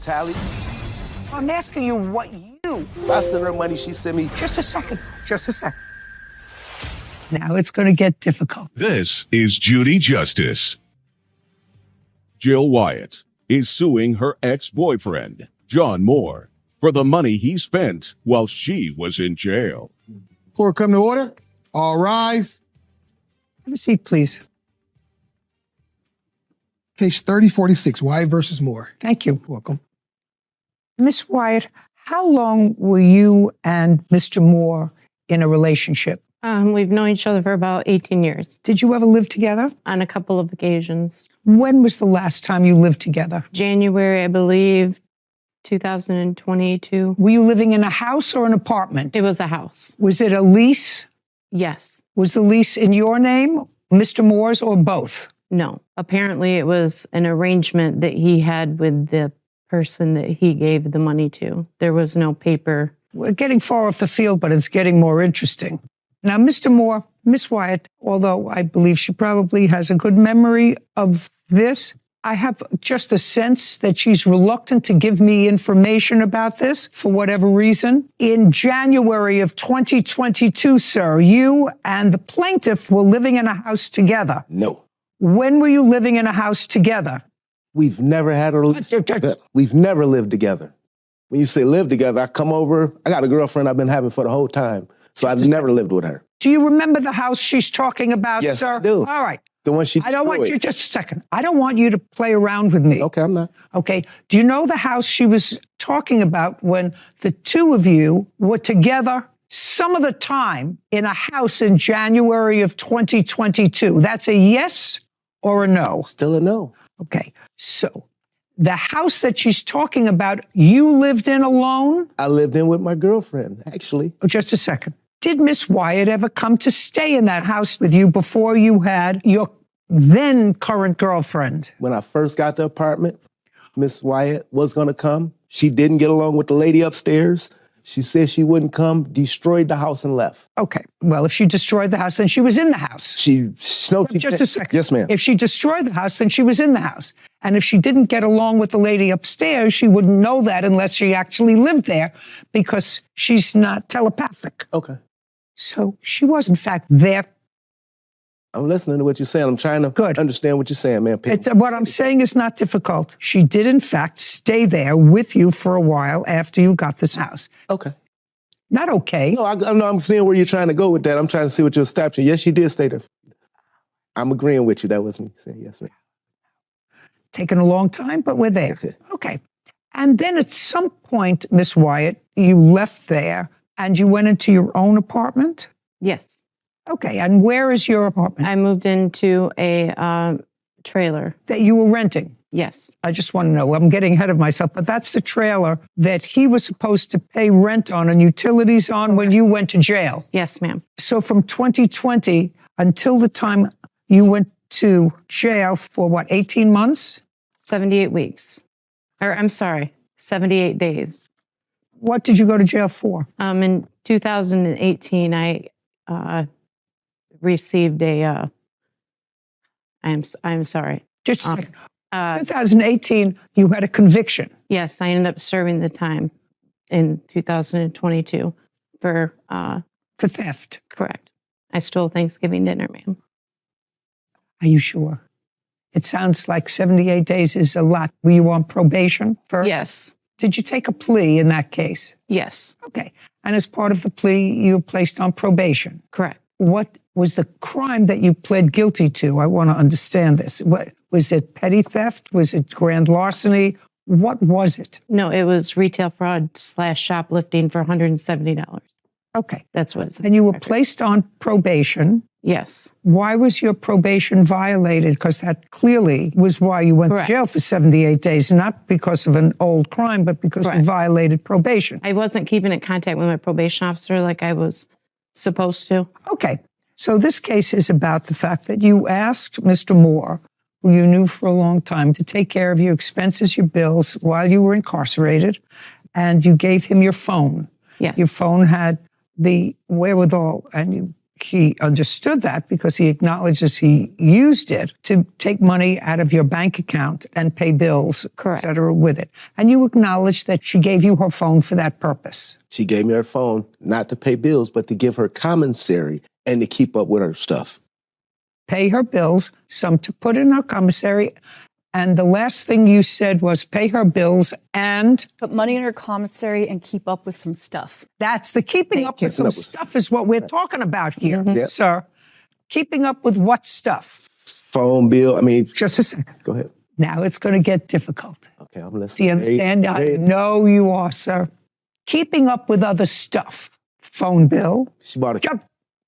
tally. I'm asking you what you... I sent her money, she sent me... Just a second. Now it's going to get difficult. This is Judy Justice. Jill Wyatt is suing her ex-boyfriend, John Moore, for the money he spent while she was in jail. Court come to order. All rise. Have a seat, please. Case 3046, Wyatt versus Moore. Thank you. Welcome. Miss Wyatt, how long were you and Mr. Moore in a relationship? We've known each other for about 18 years. Did you ever live together? On a couple of occasions. When was the last time you lived together? January, I believe, 2022. Were you living in a house or an apartment? It was a house. Was it a lease? Yes. Was the lease in your name, Mr. Moore's, or both? No. Apparently, it was an arrangement that he had with the person that he gave the money to. There was no paper. We're getting far off the field, but it's getting more interesting. Now, Mr. Moore, Miss Wyatt, although I believe she probably has a good memory of this, I have just a sense that she's reluctant to give me information about this for whatever reason. In January of 2022, sir, you and the plaintiff were living in a house together. No. When were you living in a house together? We've never had a relationship. We've never lived together. When you say live together, I come over. I got a girlfriend I've been having for the whole time. So I've never lived with her. Do you remember the house she's talking about, yes, sir? I do. All right. The one she I don't want destroyed. you, just a second. I don't want you to play around with me. Okay, I'm not. Okay. Do you know the house she was talking about when the two of you were together some of the time in a house in January of 2022? That's a yes or a no? Still a no. Okay. So the house that she's talking about, you lived in alone? I lived in with my girlfriend, actually. Oh, just a second. Did Miss Wyatt ever come to stay in that house with you before you had your then current girlfriend? When I first got the apartment, Miss Wyatt was going to come. She didn't get along with the lady upstairs. She said she wouldn't come, destroyed the house and left. Okay. Well, if she destroyed the house, then she was in the house. Just a second. Yes, ma'am. If she destroyed the house, then she was in the house. And if she didn't get along with the lady upstairs, she wouldn't know that unless she actually lived there because she's not telepathic. Okay. So she was, in fact, there. I'm listening to what you're saying. I'm trying to understand what you're saying, man. What I'm saying is not difficult. She did, in fact, stay there with you for a while after you got this house. Okay. Not okay. No, I'm seeing where you're trying to go with that. I'm trying to see what you're establishing. Yes, she did stay there. I'm agreeing with you. That was me saying yes, ma'am. Taken a long time, but we're there. Okay. And then at some point, Miss Wyatt, you left there and you went into your own apartment? Yes. Okay. And where is your apartment? I moved into a trailer. That you were renting? Yes. I just want to know. I'm getting ahead of myself, but that's the trailer that he was supposed to pay rent on and utilities on when you went to jail. Yes, ma'am. So from 2020 until the time you went to jail for what, 18 months? 78 weeks. Or I'm sorry, 78 days. What did you go to jail for? In 2018, I received a, I'm sorry. Just a second. 2018, you had a conviction. Yes, I ended up serving the time in 2022 for theft. Correct. I stole Thanksgiving dinner, ma'am. Are you sure? It sounds like 78 days is a lot. Were you on probation first? Yes. Did you take a plea in that case? Yes. Okay. And as part of the plea, you were placed on probation. Correct. What was the crime that you pled guilty to? I want to understand this. What was it? Petty theft? Was it grand larceny? What was it? No, it was retail fraud / shoplifting for $170. Okay. That's what it's. And you were placed on probation. Yes. Why was your probation violated? Because that clearly was why you went to jail for 78 days, not because of an old crime, but because you violated probation. I wasn't keeping in contact with my probation officer like I was supposed to. Okay. So this case is about the fact that you asked Mr. Moore, who you knew for a long time, to take care of your expenses, your bills while you were incarcerated, and you gave him your phone. Yes. Your phone had the wherewithal, and he understood that because he acknowledges he used it to take money out of your bank account and pay bills, Correct. et cetera, with it. And you acknowledge that she gave you her phone for that purpose. She gave me her phone, not to pay bills, but to give her commissary and to keep up with her stuff. Pay her bills, some to put in her commissary. And the last thing you said was pay her bills and Put money in her commissary and keep up with some stuff. that's the keeping up with some stuff is what we're talking about here, Yep. sir. Keeping up with what stuff? Phone bill. I mean, Just a second. go ahead. Now it's going to get difficult. Okay, I'm Do listening. you understand? I know you are, sir. Keeping up with other stuff. Phone bill. She bought a. Jump.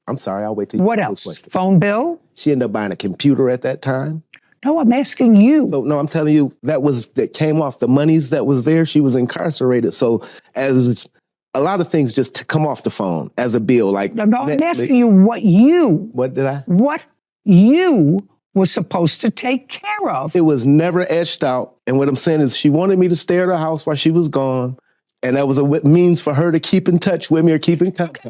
I'm sorry. I'll wait till you. What ask the else? question. Phone bill? She ended up buying a computer at that time. No, I'm asking you. No, I'm telling you that came off the monies that was there. She was incarcerated, so as a lot of things just come off the phone as a bill. Like No, I'm Netflix. asking you what you were supposed to take care of. It was never etched out. And what I'm saying is she wanted me to stay at her house while she was gone. And that was a means for her to keep in touch with me or keep in contact.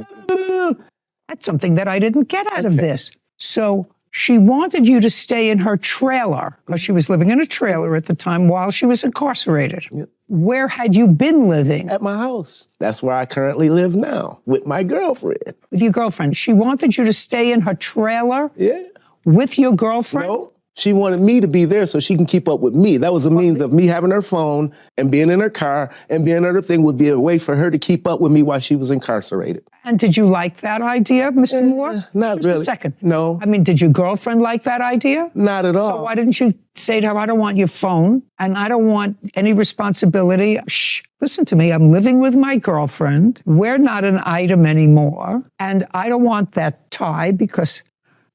That's something that I didn't get out of this. So she wanted you to stay in her trailer because she was living in a trailer at the time while she was incarcerated. Yep. Where had you been living? At my house. That's where I currently live now with my girlfriend. With your girlfriend. She wanted you to stay in her trailer Yeah. with your girlfriend? No, she wanted me to be there so she can keep up with me. That was a means of me having her phone and being in her car and being other thing would be a way for her to keep up with me while she was incarcerated. And did you like that idea, Mr. Moore? Not Just really. a second. No, I mean, did your girlfriend like that idea? not at all. So why didn't you say to her, I don't want your phone and I don't want any responsibility. Shh, listen to me. I'm living with my girlfriend. We're not an item anymore. And I don't want that tie because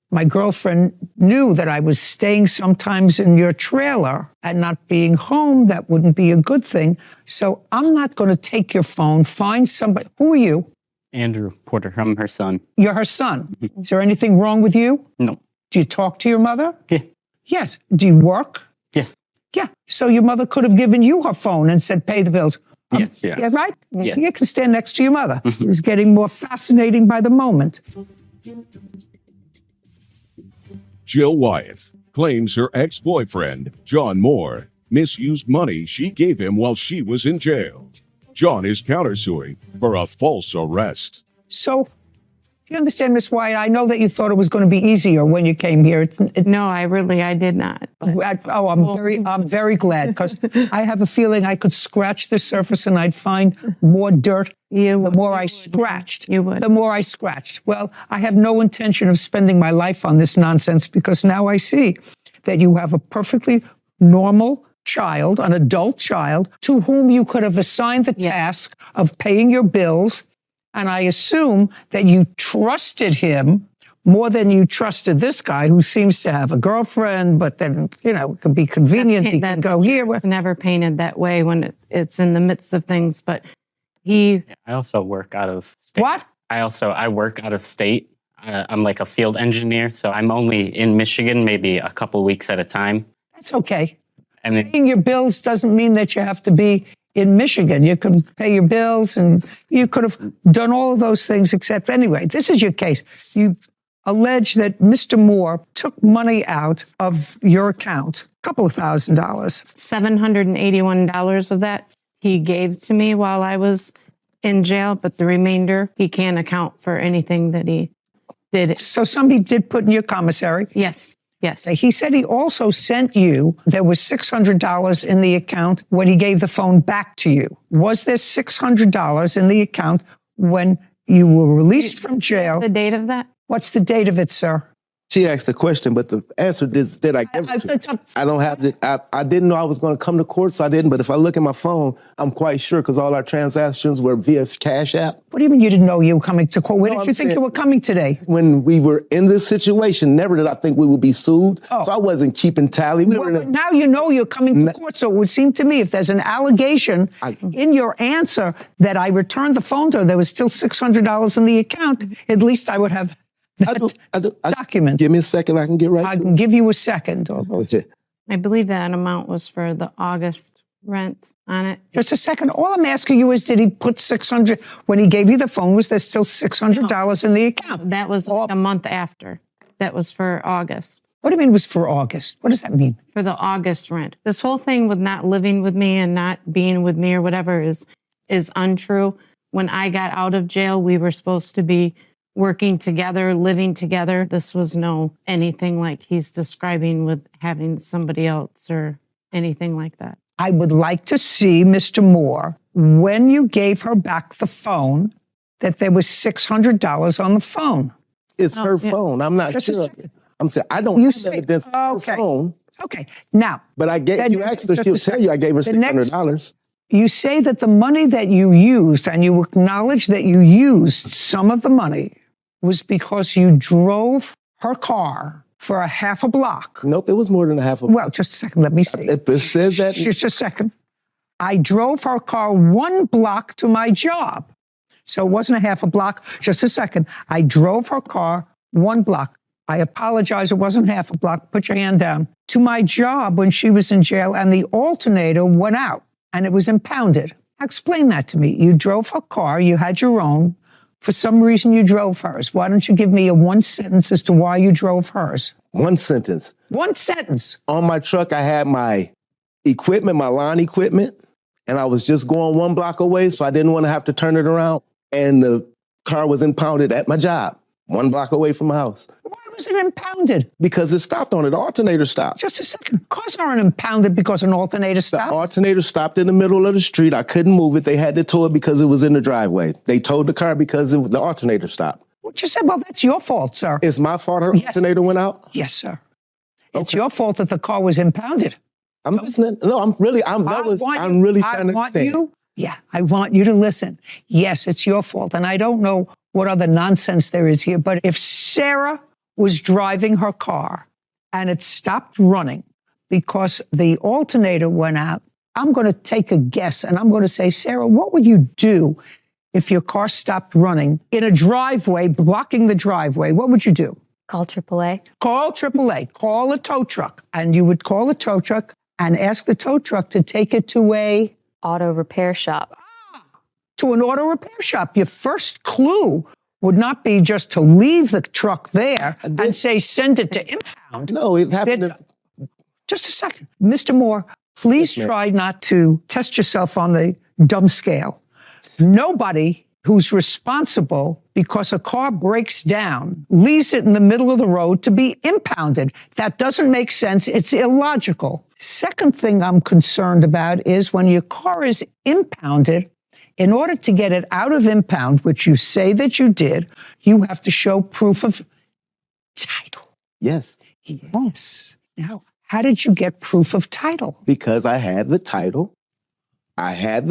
my girlfriend knew that I was staying sometimes in your trailer and not being home. That wouldn't be a good thing. So I'm not going to take your phone. Find somebody. Who are you? Andrew Porter, I'm her son. You're her son. Is there anything wrong with you? No. Do you talk to your mother? Yeah. Yes. Do you work? Yes. Yeah. So your mother could have given you her phone and said, pay the bills. Yes. Yeah. Yeah, right? Yeah. You can stand next to your mother. It's getting more fascinating by the moment. Jill Wyatt claims her ex-boyfriend, John Moore, misused money she gave him while she was in jail. John is countersuing for a false arrest. So, do you understand, Miss Wyatt? I know that you thought it was going to be easier when you came here. It's No, I did not. But I'm very glad because I have a feeling I could scratch the surface and I'd find more dirt. The more I scratched, You would. the more I scratched. Well, I have no intention of spending my life on this nonsense because now I see that you have a perfectly normal child, an adult child, to whom you could have assigned the task of paying your bills. And I assume that you trusted him more than you trusted this guy who seems to have a girlfriend, but then, it can be convenient. He can go here. It's never painted that way when it's in the midst of things. But he, I also work out of state. What? I work out of state. I'm like a field engineer, so I'm only in Michigan maybe a couple weeks at a time. That's okay. And then, Paying your bills doesn't mean that you have to be in Michigan. You can pay your bills and you could have done all of those things except anyway, this is your case. You allege that Mr. Moore took money out of your account, a couple of $1,000s. $781 of that he gave to me while I was in jail, but the remainder he can't account for anything that he did. So somebody did put in your commissary. Yes. He said he also sent you, there was $600 in the account when he gave the phone back to you. Was there $600 in the account when you were released from jail? The date of that? What's the date of it, sir? She asked the question, but the answer did I give it to her? I don't have I didn't know I was going to come to court, so I didn't. But if I look at my phone, I'm quite sure because all our transactions were via Cash App. What do you mean you didn't know you were coming to court? Where No, did I'm you think saying- you were coming today? When we were in this situation, never did I think we would be sued. Oh. So I wasn't keeping tally. We were in Well, a, now you know you're coming to court, so it would seem to me if there's an allegation in your answer that I returned the phone to her, there was still $600 in the account, at least I would have that document. Give me a second, I can get right I to can give you a second. it. I believe that amount was for the August rent. on it. Just a second. All I'm asking you is, did he put $600 when he gave you the phone? Was there still $600 in the account? That was a month after. That was for August. What do you mean it was for August? What does that mean? For the August rent. This whole thing with not living with me and not being with me or whatever is untrue. When I got out of jail, we were supposed to be working together, living together. This was no anything like he's describing with having somebody else or anything like that. I would like to see, Mr. Moore, when you gave her back the phone, that there was $600 on the phone. It's her phone. I'm not Just sure. I'm saying I don't have evidence of her phone. Okay. Now. But I gave you asked her, she'll tell you I gave her $600. You say that the money that you used, and you acknowledge that you used some of the money, was because you drove her car for a half a block. Nope, it was more than a half a block. Well, just a second, let me see. It says that. Just a second. I drove her car 1 block to my job. So it wasn't a half a block. Just a second. I drove her car 1 block. I apologize, it wasn't half a block. Put your hand down. To my job when she was in jail, and the alternator went out, and it was impounded. Explain that to me. You drove her car, you had your own. For some reason, you drove hers. Why don't you give me a 1 sentence as to why you drove hers? 1 sentence. 1 sentence. On my truck, I had my equipment, my lawn equipment, and I was just going 1 block away, so I didn't want to have to turn it around. And the car was impounded at my job, 1 block away from my house. Why was it impounded? Because it stopped on it. The alternator stopped. Just a second. Cars aren't impounded because an alternator stopped. The alternator stopped in the middle of the street. I couldn't move it. They had to tow it because it was in the driveway. They towed the car because the alternator stopped. What you said? Well, that's your fault, sir. It's my fault her alternator went out? Yes, sir. It's your fault that the car was impounded. I'm listening. No, I'm really trying to understand. I want you to listen. Yes, it's your fault. And I don't know what other nonsense there is here, but if Sarah was driving her car and it stopped running because the alternator went out, I'm going to take a guess and I'm going to say, Sarah, what would you do if your car stopped running in a driveway, blocking the driveway? What would you do? Call AAA. Call AAA. Call a tow truck. And you would call a tow truck and ask the tow truck to take it to a auto repair shop. To an auto repair shop. Your first clue would not be just to leave the truck there and say, send it to impound. No, it happened. Just a second. Mr. Moore, please try not to test yourself on the dumb scale. Nobody who's responsible because a car breaks down leaves it in the middle of the road to be impounded. That doesn't make sense. It's illogical. Second thing I'm concerned about is when your car is impounded, in order to get it out of impound, which you say that you did, you have to show proof of title. Yes. Yes. Now, how did you get proof of title? Because I had the title. I hear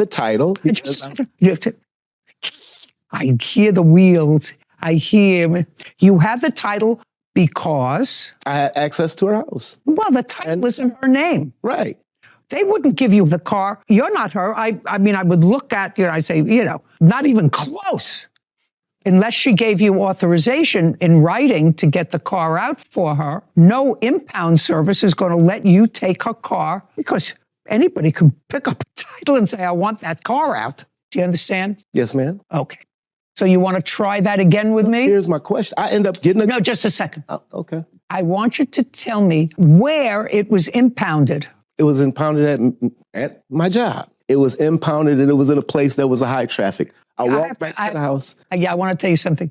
the wheels. I hear you have the title because I had access to her house. Well, the title is in her name. Right. They wouldn't give you the car. You're not her. I mean, I would look at you and I say, not even close. Unless she gave you authorization in writing to get the car out for her, no impound service is going to let you take her car because anybody can pick up a title and say, I want that car out. Do you understand? Yes, ma'am. Okay. So you want to try that again with me? Here's my question. I end up getting No, just a second. Okay. I want you to tell me where it was impounded. It was impounded at my job. It was impounded and it was in a place that was a high traffic. I walked back to the house. I want to tell you something.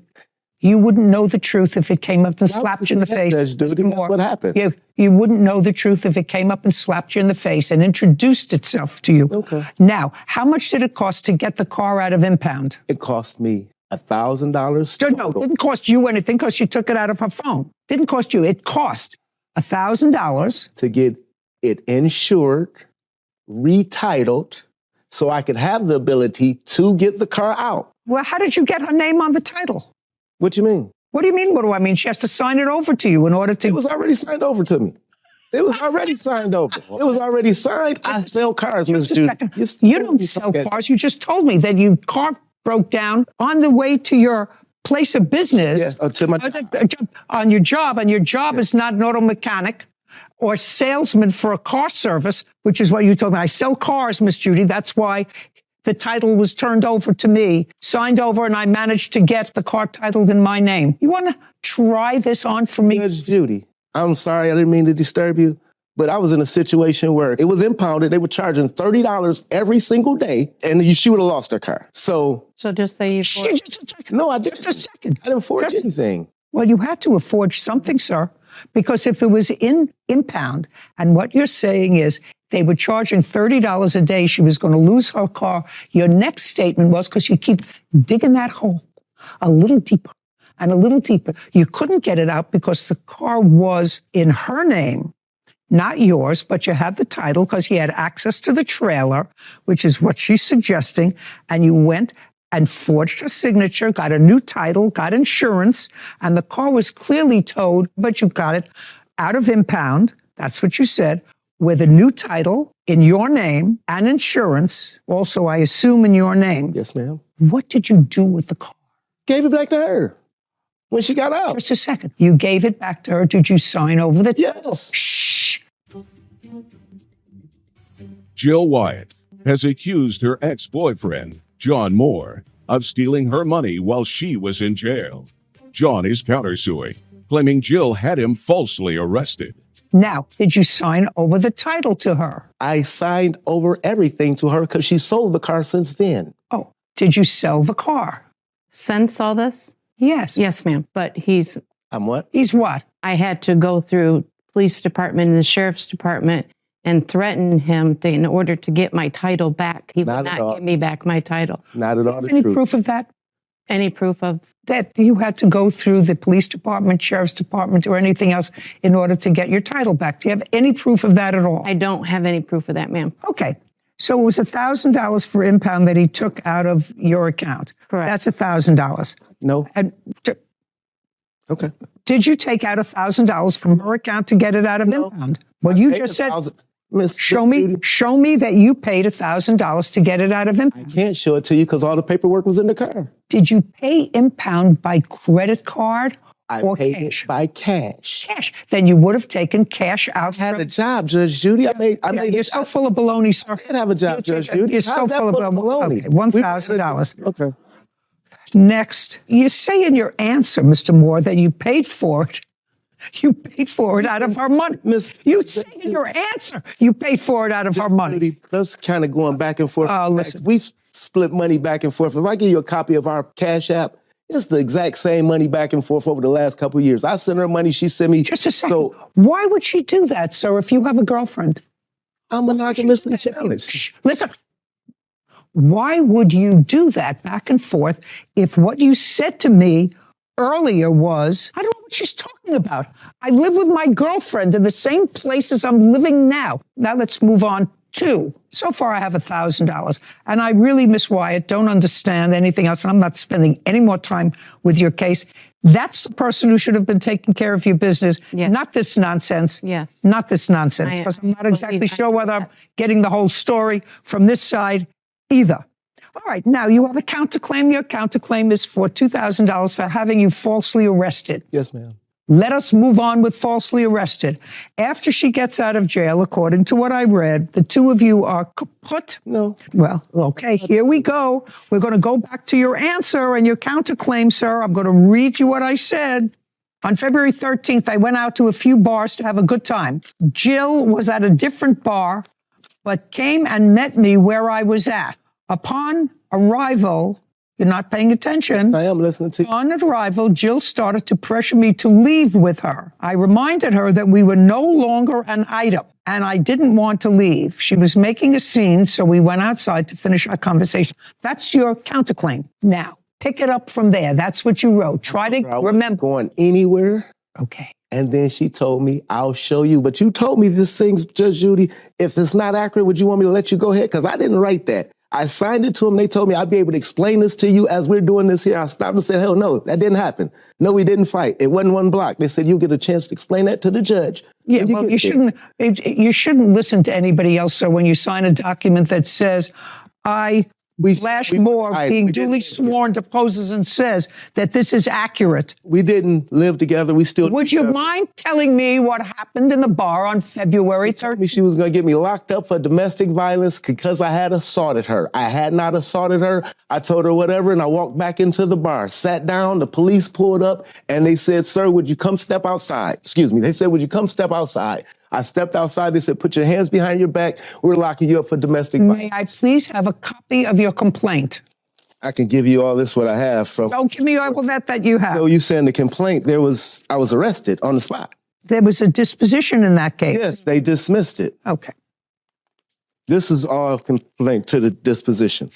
You wouldn't know the truth if it came up and slapped you in the face. That's what happened. You wouldn't know the truth if it came up and slapped you in the face and introduced itself to you. Okay. Now, how much did it cost to get the car out of impound? It cost me $1,000. No, it didn't cost you anything because you took it out of her phone. Didn't cost you. It cost $1,000 to get it insured, retitled, so I could have the ability to get the car out. Well, how did you get her name on the title? What do you mean? What do you mean? What do I mean? She has to sign it over to you in order to... It was already signed over to me. It was already signed over. It was already signed. I sell cars, Ms. Judy. You don't sell cars. You just told me that your car broke down on the way to your place of business. Yes, to my on your job, and your job is not an auto mechanic or salesman for a car service, which is what you told me. I sell cars, Miss Judy. That's why the title was turned over to me, signed over, and I managed to get the car titled in my name. You want to try this on for me? Judge Judy, I'm sorry, I didn't mean to disturb you, but I was in a situation where it was impounded. They were charging $30 every single day, and she would have lost her car. So just say you. Just a second. no, I didn't. Just a second. I didn't forge anything. Well, you had to have forged something, sir, because if it was in impound, and what you're saying is they were charging $30 a day, she was going to lose her car. Your next statement was, because you keep digging that hole a little deeper and a little deeper, you couldn't get it out because the car was in her name, not yours, but you had the title because you had access to the trailer, which is what she's suggesting, and you went and forged her signature, got a new title, got insurance, and the car was clearly towed, but you got it out of impound. That's what you said, with a new title in your name and insurance, also, I assume, in your name. Yes, ma'am. What did you do with the car? Gave it back to her when she got out. Just a second. You gave it back to her. Did you sign over the title? Yes. Shh. Jill Wyatt has accused her ex-boyfriend, John Moore, of stealing her money while she was in jail. John is countersuing, claiming Jill had him falsely arrested. Now, did you sign over the title to her? I signed over everything to her because she sold the car since then. Oh, did you sell the car? Since all this? Yes. Yes, ma'am. But I'm what? He's what? I had to go through police department and the sheriff's department and threaten him in order to get my title back. He would Not at all. not give me back my title. Not at all the Any truth. proof of that? Any proof of? That you had to go through the police department, sheriff's department, or anything else in order to get your title back? Do you have any proof of that at all? I don't have any proof of that, ma'am. Okay. So it was $1,000 for impound that he took out of your account. Correct. That's $1,000. No. And Okay. did you take out $1,000 from her account to get it out of impound? Well, you just said, show me that you paid $1,000 to get it out of I impound. can't show it to you because all the paperwork was in the car. Did you pay impound by credit card I or paid cash? it by cash. Cash. Then you would have taken cash out. I had a job, Judge Judy. You're so full of baloney, sir. I did have a job, Judge Judy. You're so How's that full of baloney? Okay, $1,000. Okay. Next, you say in your answer, Mr. Moore, that you paid for it. You paid for it out of our money. You say in your answer, you paid for it out of our money. Judy, that's kind of going back and forth. Oh, listen. We've split money back and forth. If I give you a copy of our Cash App, it's the exact same money back and forth over the last couple of years. I sent her money, she sent me. Just a second. So why would she do that, sir, if you have a girlfriend? I'm monogamously challenged. Shh, listen. Why would you do that back and forth if what you said to me earlier was, I don't know what she's talking about. I live with my girlfriend in the same place as I'm living now. Now let's move on to, so far I have $1,000. And I really, Miss Wyatt, don't understand anything else. And I'm not spending any more time with your case. That's the person who should have been taking care of your business, Yes. not this nonsense. Yes. Not this nonsense, because I'm not exactly sure whether I'm getting the whole story from this side either. All right, now you have a counterclaim. Your counterclaim is for $2,000 for having you falsely arrested. Yes, ma'am. Let us move on with falsely arrested. After she gets out of jail, according to what I read, the two of you are kaput. No. Well, okay, here we go. We're going to go back to your answer and your counterclaim, sir. I'm going to read you what I said. On February 13th, I went out to a few bars to have a good time. Jill was at a different bar, but came and met me where I was at. Upon arrival, you're not paying attention. I am listening to you. On arrival, Jill started to pressure me to leave with her. I reminded her that we were no longer an item, and I didn't want to leave. She was making a scene, so we went outside to finish our conversation. That's your counterclaim. Now, pick it up from there. That's what you wrote. Try to I wasn't remember. going anywhere. Okay. And then she told me, I'll show you. But you told me this thing's, Judge Judy, if it's not accurate, would you want me to let you go ahead? Because I didn't write that. I signed it to them. They told me I'd be able to explain this to you as we're doing this here. I stopped and said, hell no, that didn't happen. No, we didn't fight. It wasn't one block. They said, you get a chance to explain that to the judge. Yeah, well, you shouldn't listen to anybody else. So when you sign a document that says, I Moore, being we didn't duly live sworn, deposes and says that this is accurate. We didn't live together. We still. Would you mind telling me what happened in the bar on February 13th? She was going to get me locked up for domestic violence because I had assaulted her. I had not assaulted her. I told her whatever, and I walked back into the bar, sat down, the police pulled up, and they said, "Sir, would you come step outside?" Excuse me. They said, "Would you come step outside?" I stepped outside. They said, "Put your hands behind your back. We're locking you up for domestic violence." May I please have a copy of your complaint? I can give you all this, what I have from. Don't give me all of that you have. So you saying the complaint, I was arrested on the spot. There was a disposition in that case. Yes, they dismissed it. Okay. This is all complaint to the disposition.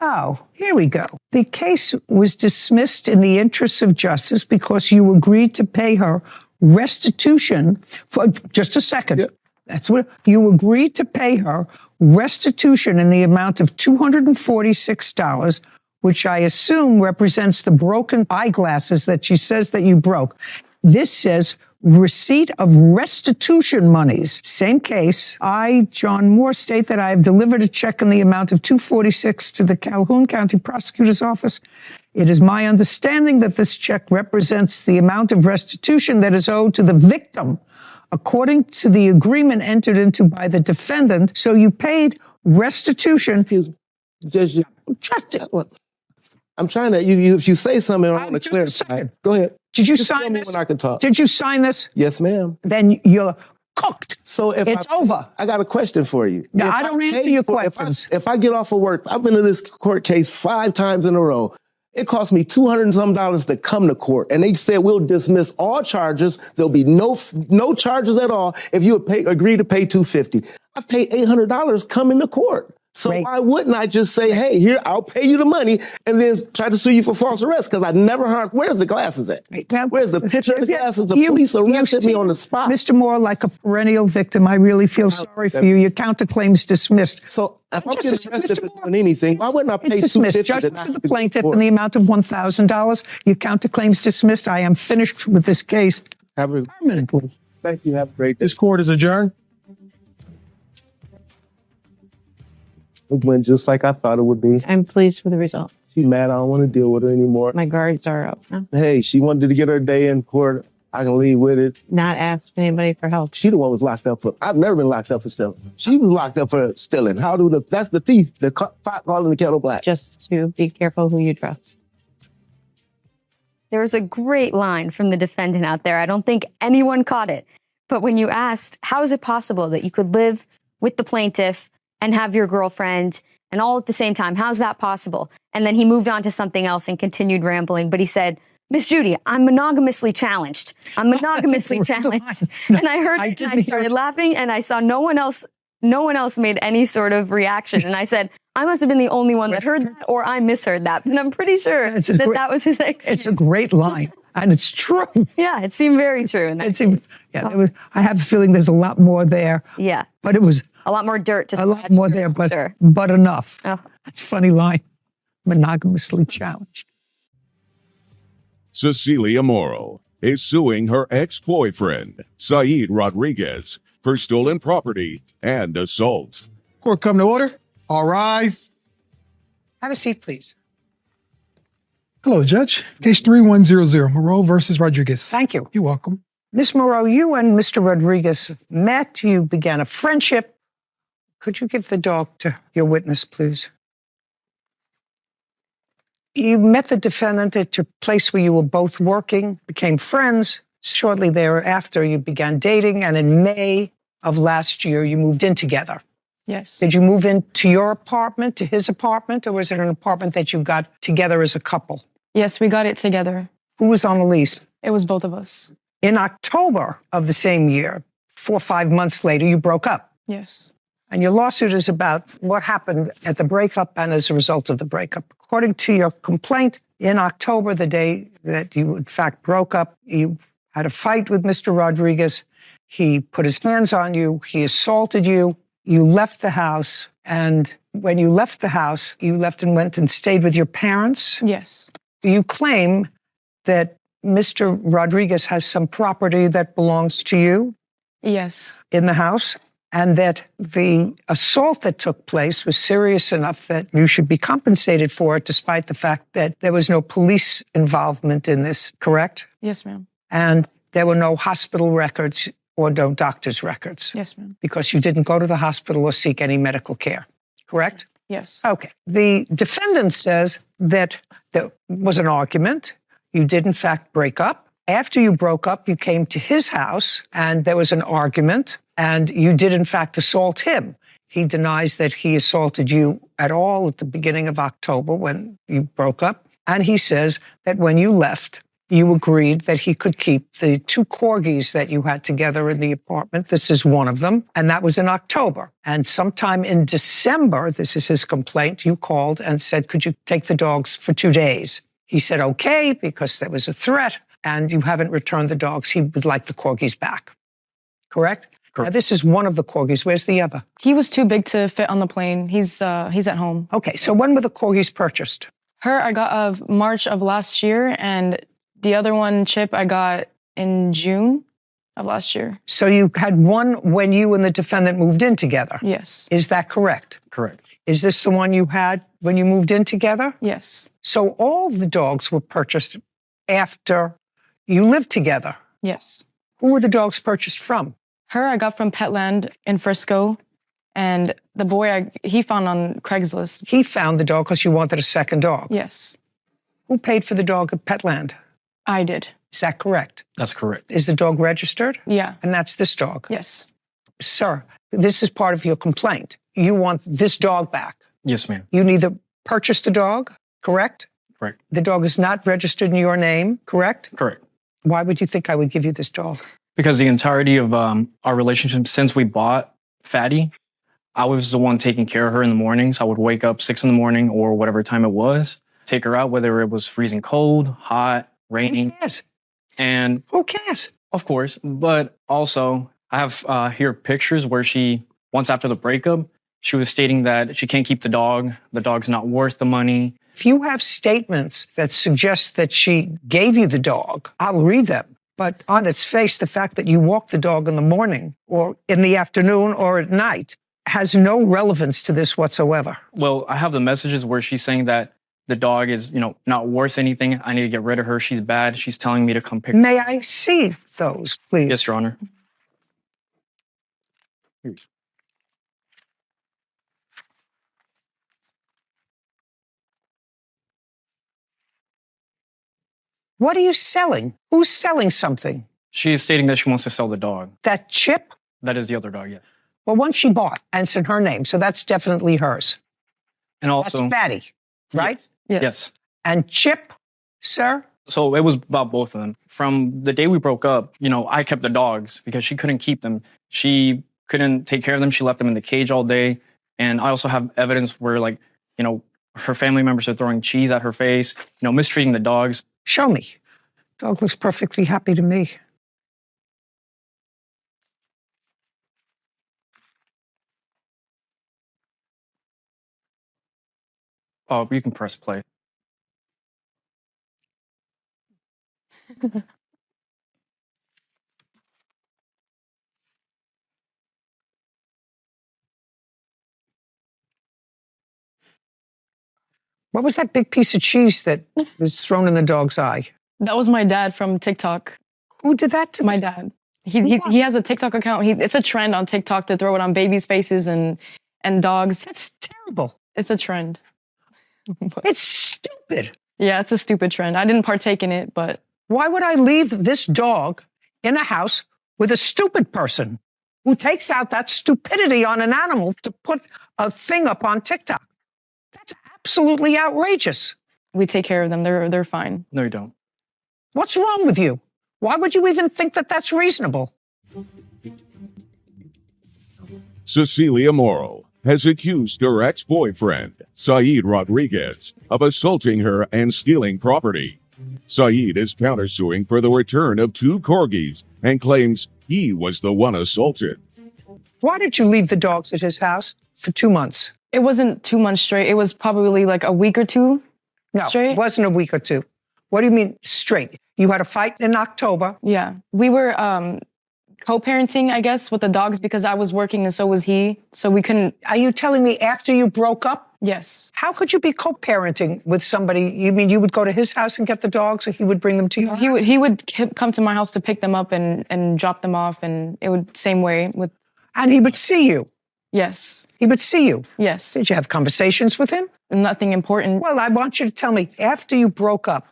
Oh, here we go. The case was dismissed in the interests of justice because you agreed to pay her restitution for just a second. Yep. That's what you agreed to pay her restitution in the amount of $246, which I assume represents the broken eyeglasses that she says that you broke. This says receipt of restitution monies. Same case. I, John Moore, state that I have delivered a check in the amount of $246 to the Calhoun County Prosecutor's Office. It is my understanding that this check represents the amount of restitution that is owed to the victim, according to the agreement entered into by the defendant. So you paid restitution. Excuse me. Judge, I'm trying to, if you say something, I want to clarify. Go ahead. Did you Just sign tell me this? when I can talk. Did you sign this? Yes, ma'am. Then you're cooked. So if It's over. I got a question for you. No, If I don't answer pay your for- questions. If I get off of work, I've been in this court case 5 times in a row. It cost me $200 and some to come to court, and they said we'll dismiss all charges. There'll be no charges at all if you agree to pay $250. I've paid $800 coming to court. So Great. why wouldn't I just say, hey, here, I'll pay you the money and then try to sue you for false arrest? Because I never heard, where's the glasses at? Where's the picture of the glasses? The police arrested me on the spot. Mr. Moore, like a perennial victim, I really feel sorry for you. Your counterclaim's dismissed. So if I'm Just getting a arrested second, for Mr. doing anything, why wouldn't I pay It's dismissed. $250? Judgment for the plaintiff in the amount of $1,000. Your counterclaim's dismissed. I am finished with this case permanently. Thank you. Have a great day. This court is adjourned. It went just like I thought it would be. I'm pleased with the result. She's mad. I don't want to deal with her anymore. My guards are up. Huh? Hey, she wanted to get her day in court. I can leave with it. Not ask anybody for help. She the one was locked up for. I've never been locked up for stealing. She was locked up for stealing. That's the thief. The pot calling the kettle black. Just to be careful who you trust. There was a great line from the defendant out there. I don't think anyone caught it. But when you asked, how is it possible that you could live with the plaintiff and have your girlfriend and all at the same time? How's that possible? And then he moved on to something else and continued rambling. But he said, Miss Judy, I'm monogamously challenged. I'm monogamously challenged. And I heard it and I started laughing and I saw no one else made any sort of reaction. And I said, I must have been the only one that heard that or I misheard that. But I'm pretty sure that was his excuse. It's a great line. And it's true. Yeah, it seemed very true. In that I have a feeling there's a lot more there. Yeah. But it was A lot more dirt to a lot more there, but enough. Oh. That's a funny line. Monogamously challenged. Cecilia Morrow is suing her ex-boyfriend, Saeed Rodriguez, for stolen property and assault. Court come to order. All rise. Have a seat, please. Hello, Judge. Case 3100, Moreau versus Rodriguez. Thank you. You're welcome. Ms. Moreau, you and Mr. Rodriguez met. You began a friendship. Could you give the dog to your witness, please? You met the defendant at your place where you were both working, became friends. Shortly thereafter, you began dating, and in May of last year, you moved in together. Yes. Did you move into your apartment, to his apartment, or was it an apartment that you got together as a couple? Yes, we got it together. Who was on the lease? It was both of us. In October of the same year, 4 or 5 months later, you broke up. Yes. And your lawsuit is about what happened at the breakup and as a result of the breakup. According to your complaint, in October, the day that you in fact broke up, you had a fight with Mr. Rodriguez. He put his hands on you. He assaulted you. You left the house. And when you left the house, you left and went and stayed with your parents. Yes. You claim that Mr. Rodriguez has some property that belongs to you Yes. in the house, and that the assault that took place was serious enough that you should be compensated for it, despite the fact that there was no police involvement in this, correct? Yes, ma'am. And there were no hospital records or no doctor's records Yes, ma'am. because you didn't go to the hospital or seek any medical care, correct? Yes. Okay. The defendant says that there was an argument. You did, in fact, break up. After you broke up, you came to his house and there was an argument, and you did, in fact, assault him. He denies that he assaulted you at all at the beginning of October when you broke up. And he says that when you left, you agreed that he could keep the 2 corgis that you had together in the apartment. This is one of them. And that was in October. And sometime in December, this is his complaint, you called and said, could you take the dogs for 2 days? He said, okay, because there was a threat and you haven't returned the dogs. He would like the corgis back. Correct? Now, this is one of the corgis. Where's the other? He was too big to fit on the plane. He's at home. Okay, so when were the corgis purchased? Her I got of March of last year, and the other one, Chip, I got in June of last year. So you had one when you and the defendant moved in together? Yes. Is that correct? Correct. Is this the one you had when you moved in together? Yes. So all the dogs were purchased after you lived together? Yes. Who were the dogs purchased from? Her I got from Petland in Frisco, and the boy he found on Craigslist. He found the dog because you wanted a second dog? Yes. Who paid for the dog at Petland? I did. Is that correct? That's correct. Is the dog registered? Yeah. And that's this dog? Yes. Sir, this is part of your complaint. You want this dog back. Yes, ma'am. You neither purchased the dog, correct? Correct. The dog is not registered in your name, correct? Correct. Why would you think I would give you this dog? Because the entirety of our relationship since we bought Fatty, I was the one taking care of her in the mornings. I would wake up 6 in the morning or whatever time it was, take her out, whether it was freezing cold, hot, raining. Who cares? And Who cares? of course, but also I have here pictures where she, once after the breakup, she was stating that she can't keep the dog. The dog's not worth the money. If you have statements that suggest that she gave you the dog, I'll read them. But on its face, the fact that you walk the dog in the morning or in the afternoon or at night has no relevance to this whatsoever. Well, I have the messages where she's saying that the dog is, not worth anything. I need to get rid of her. She's bad. She's telling me to come pick her. May I see those, please? Yes, Your Honor. What are you selling? Who's selling something? She is stating that she wants to sell the dog. That Chip? That is the other dog, yeah. Well, one she bought, and it's in her name, so that's definitely hers. And also, That's Fatty, right? yes. And Chip, sir? So it was about both of them. From the day we broke up, I kept the dogs because she couldn't keep them. She couldn't take care of them. She left them in the cage all day. And I also have evidence where, her family members are throwing cheese at her face, mistreating the dogs. Show me. Dog looks perfectly happy to me. Oh, you can press play. What was that big piece of cheese that was thrown in the dog's eye? That was my dad from TikTok. Who did that to My dad. He has a TikTok account. It's a trend on TikTok to throw it on babies' faces and dogs. That's terrible. It's a trend. It's stupid. Yeah, it's a stupid trend. I didn't partake in it, but Why would I leave this dog in a house with a stupid person who takes out that stupidity on an animal to put a thing up on TikTok? That's absolutely outrageous. we take care of them. They're fine. No, you don't. What's wrong with you? Why would you even think that that's reasonable? Cecilia Morrow has accused her ex-boyfriend, Saeed Rodriguez, of assaulting her and stealing property. Saeed is countersuing for the return of 2 corgis and claims he was the one assaulted. Why did you leave the dogs at his house for 2 months? It wasn't 2 months straight. It was probably like a week or two No, straight. it wasn't a week or two. What do you mean straight? You had a fight in October. Yeah. We were co-parenting, I guess, with the dogs because I was working and so was he. So we couldn't. Are you telling me after you broke up? Yes. How could you be co-parenting with somebody? You mean you would go to his house and get the dogs, or he would bring them to your house? He would come to my house to pick them up and drop them off, and it would same way with. And he would see you. Yes. He would see you. Yes. Did you have conversations with him? Nothing important. Well, I want you to tell me, after you broke up,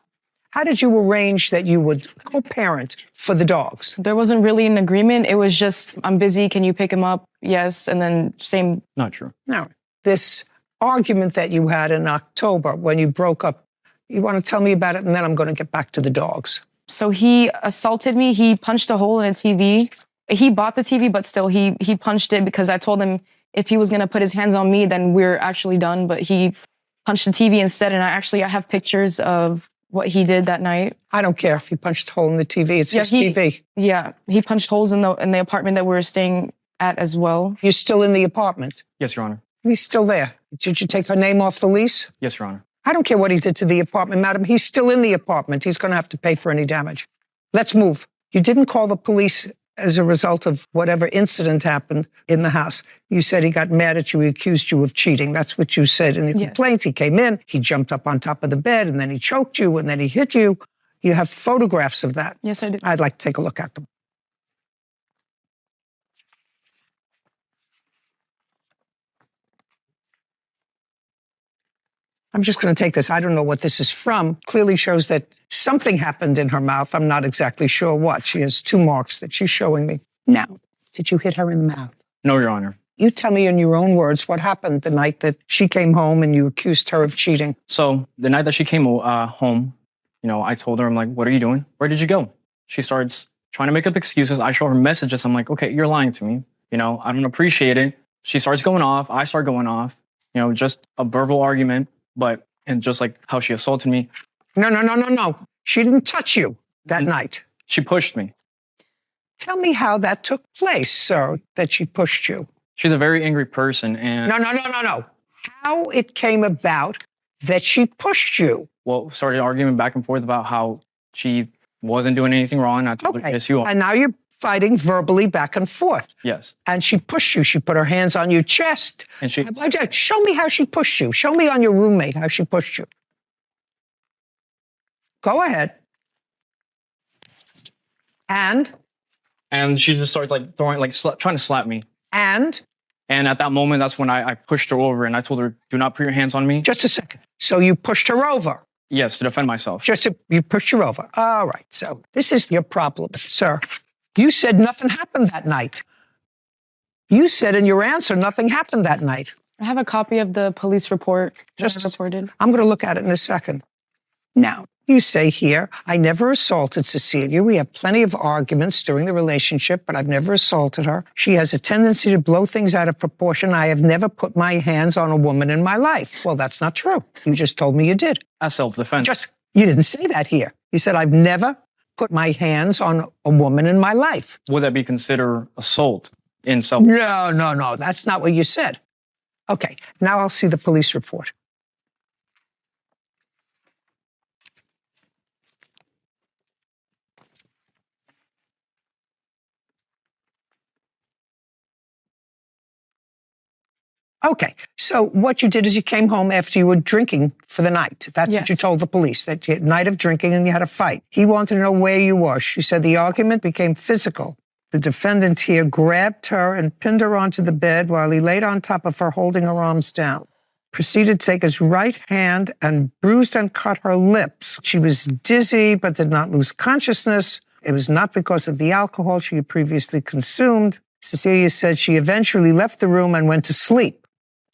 how did you arrange that you would co-parent for the dogs? There wasn't really an agreement. It was just, I'm busy. Can you pick him up? Yes. And then same. Not true. Now, this argument that you had in October when you broke up, you want to tell me about it, and then I'm going to get back to the dogs. So he assaulted me. He punched a hole in a TV. He bought the TV, but still he punched it because I told him if he was going to put his hands on me, then we're actually done. But he punched the TV instead. And I have pictures of what he did that night. I don't care if he punched a hole in the TV. It's his TV. Yeah. He punched holes in the apartment that we were staying at as well. You're still in the apartment? Yes, Your Honor. He's still there. Did you take her name off the lease? Yes, Your Honor. I don't care what he did to the apartment, madam. He's still in the apartment. He's going to have to pay for any damage. Let's move. You didn't call the police as a result of whatever incident happened in the house. You said he got mad at you. He accused you of cheating. That's what you said in your complaint. He came in, he jumped up on top of the bed, and then he choked you, and then he hit you. You have photographs of that. Yes, I do. I'd like to take a look at them. I'm just going to take this. I don't know what this is from. Clearly shows that something happened in her mouth. I'm not exactly sure what. She has 2 marks that she's showing me. Now, did you hit her in the mouth? No, Your Honor. You tell me in your own words what happened the night that she came home and you accused her of cheating. So the night that she came home, I told her, I'm like, what are you doing? Where did you go? She starts trying to make up excuses. I show her messages. I'm like, okay, you're lying to me. I don't appreciate it. She starts going off. I start going off. Just a verbal argument. And just like how she assaulted me. No. She didn't touch you that night. She pushed me. Tell me how that took place, sir, that she pushed you. She's a very angry person. And No. How it came about that she pushed you. Well, started arguing back and forth about how she wasn't doing anything wrong. I told her, yes, you are. And now you're fighting verbally back and forth. Yes. And she pushed you. She put her hands on your chest. And show me how she pushed you. Show me on your roommate how she pushed you. Go ahead. And she just starts trying to slap me. And at that moment, that's when I pushed her over and I told her, do not put your hands on me. Just a second. So you pushed her over? Yes, to defend myself. You pushed her over. All right. So this is your problem, sir. You said nothing happened that night. You said in your answer nothing happened that night. I have a copy of the police report that I reported. I'm going to look at it in a second. Now, you say here, I never assaulted Cecilia. We have plenty of arguments during the relationship, but I've never assaulted her. She has a tendency to blow things out of proportion. I have never put my hands on a woman in my life. Well, that's not true. You just told me you did. As self-defense. You didn't say that here. You said, I've never put my hands on a woman in my life. Would that be considered assault in self? No. That's not what you said. Okay, now I'll see the police report. Okay, so what you did is you came home after you were drinking for the night. That's what you told the police, that you had a night of drinking and you had a fight. He wanted to know where you were. She said the argument became physical. The defendant here grabbed her and pinned her onto the bed while he laid on top of her, holding her arms down. Proceeded to take his right hand and bruised and cut her lips. She was dizzy but did not lose consciousness. It was not because of the alcohol she had previously consumed. Cecilia said she eventually left the room and went to sleep.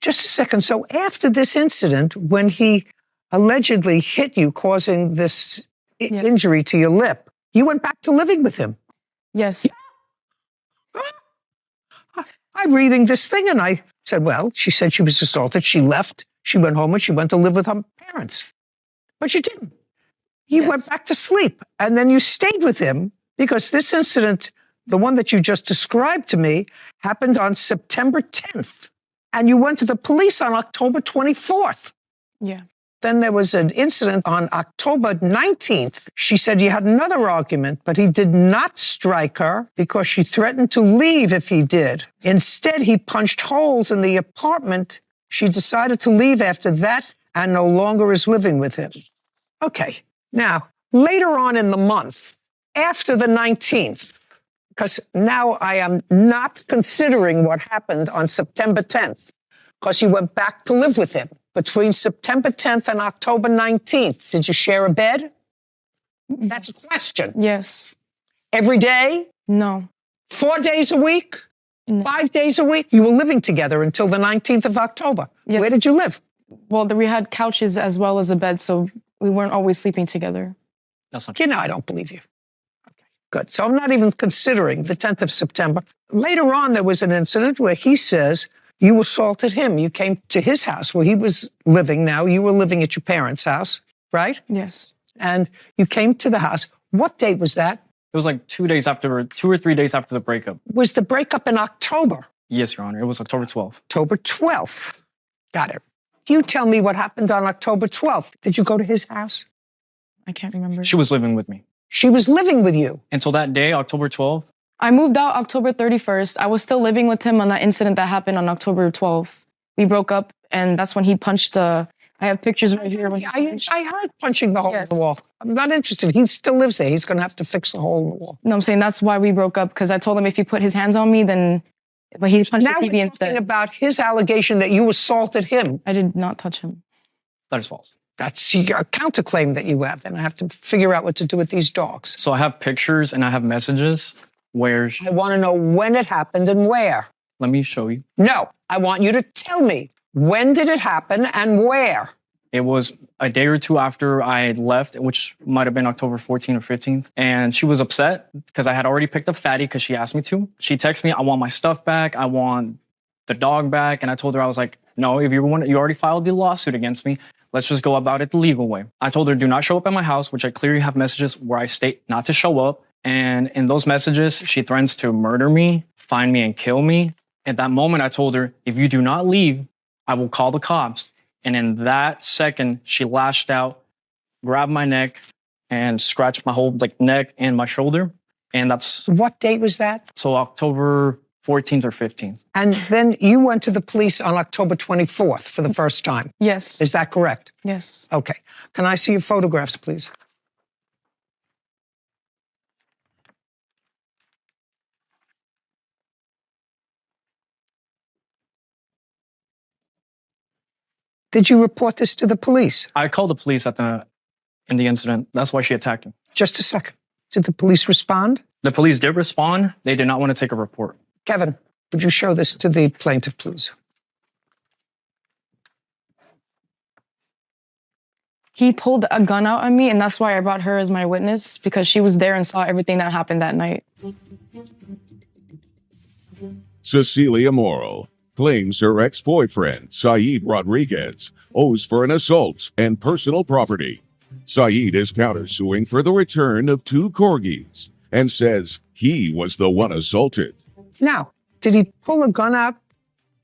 Just a second. So after this incident, when he allegedly hit you, causing this injury to your lip, you went back to living with him? Yes. I'm reading this thing and I said, well, she said she was assaulted. She left. She went home and she went to live with her parents. But you didn't. You went back to sleep. And then you stayed with him because this incident, the one that you just described to me, happened on September 10th. And you went to the police on October 24th. Yeah. Then there was an incident on October 19th. She said you had another argument, but he did not strike her because she threatened to leave if he did. Instead, he punched holes in the apartment. She decided to leave after that and no longer is living with him. Okay. Now, later on in the month, after the 19th, because now I am not considering what happened on September 10th, because you went back to live with him. Between September 10th and October 19th, did you share a bed? That's a question. Yes. Every day? No. 4 days a week? No. 5 days a week? You were living together until the 19th of October. Yes. Where did you live? Well, we had couches as well as a bed, so we weren't always sleeping together. That's not true. You know, I don't believe you. Okay, good. So I'm not even considering the 10th of September. Later on, there was an incident where he says you assaulted him. You came to his house where he was living now. You were living at your parents' house, right? Yes. And you came to the house. What date was that? It was like 2 or 3 days after the breakup. Was the breakup in October? Yes, Your Honor. It was October 12th. October 12th. Got it. You tell me what happened on October 12th. Did you go to his house? I can't remember. She was living with me. She was living with you. Until that day, October 12th. I moved out October 31st. I was still living with him on that incident that happened on October 12th. We broke up, and that's when he punched the... I have pictures right here. When he I heard punching the hole Yes. in the wall. I'm not interested. He still lives there. He's going to have to fix the hole in the wall. No, I'm saying that's why we broke up, because I told him if he put his hands on me, then... But he punched Now the TV we're instead. talking about his allegation that you assaulted him. I did not touch him. That is false. That's your counterclaim that you have. Then I have to figure out what to do with these dogs. So I have pictures and I have messages where... I want to know when it happened and where. Let me show you. No, I want you to tell me when did it happen and where. It was a day or two after I left, which might have been October 14th or 15th. And she was upset because I had already picked up Fatty because she asked me to. She texted me, I want my stuff back. I want the dog back. And I told her, I was like, no, if you already filed the lawsuit against me, let's just go about it the legal way. I told her, do not show up at my house, which I clearly have messages where I state not to show up. And in those messages, she threatens to murder me, find me and kill me. At that moment, I told her, if you do not leave, I will call the cops. And in that second, she lashed out, grabbed my neck, and scratched my whole neck and my shoulder. And that's... What date was that? So October 14th or 15th. And then you went to the police on October 24th for the first time. Yes. Is that correct? Yes. Okay. Can I see your photographs, please? Did you report this to the police? I called the police in the incident. That's why she attacked him. Just a second. Did the police respond? The police did respond. They did not want to take a report. Kevin, would you show this to the plaintiff, please? He pulled a gun out on me, and that's why I brought her as my witness, because she was there and saw everything that happened that night. Cecilia Morrow claims her ex-boyfriend, Saeed Rodriguez, owes for an assault and personal property. Saeed is countersuing for the return of 2 corgis and says he was the one assaulted. Now, did he pull a gun out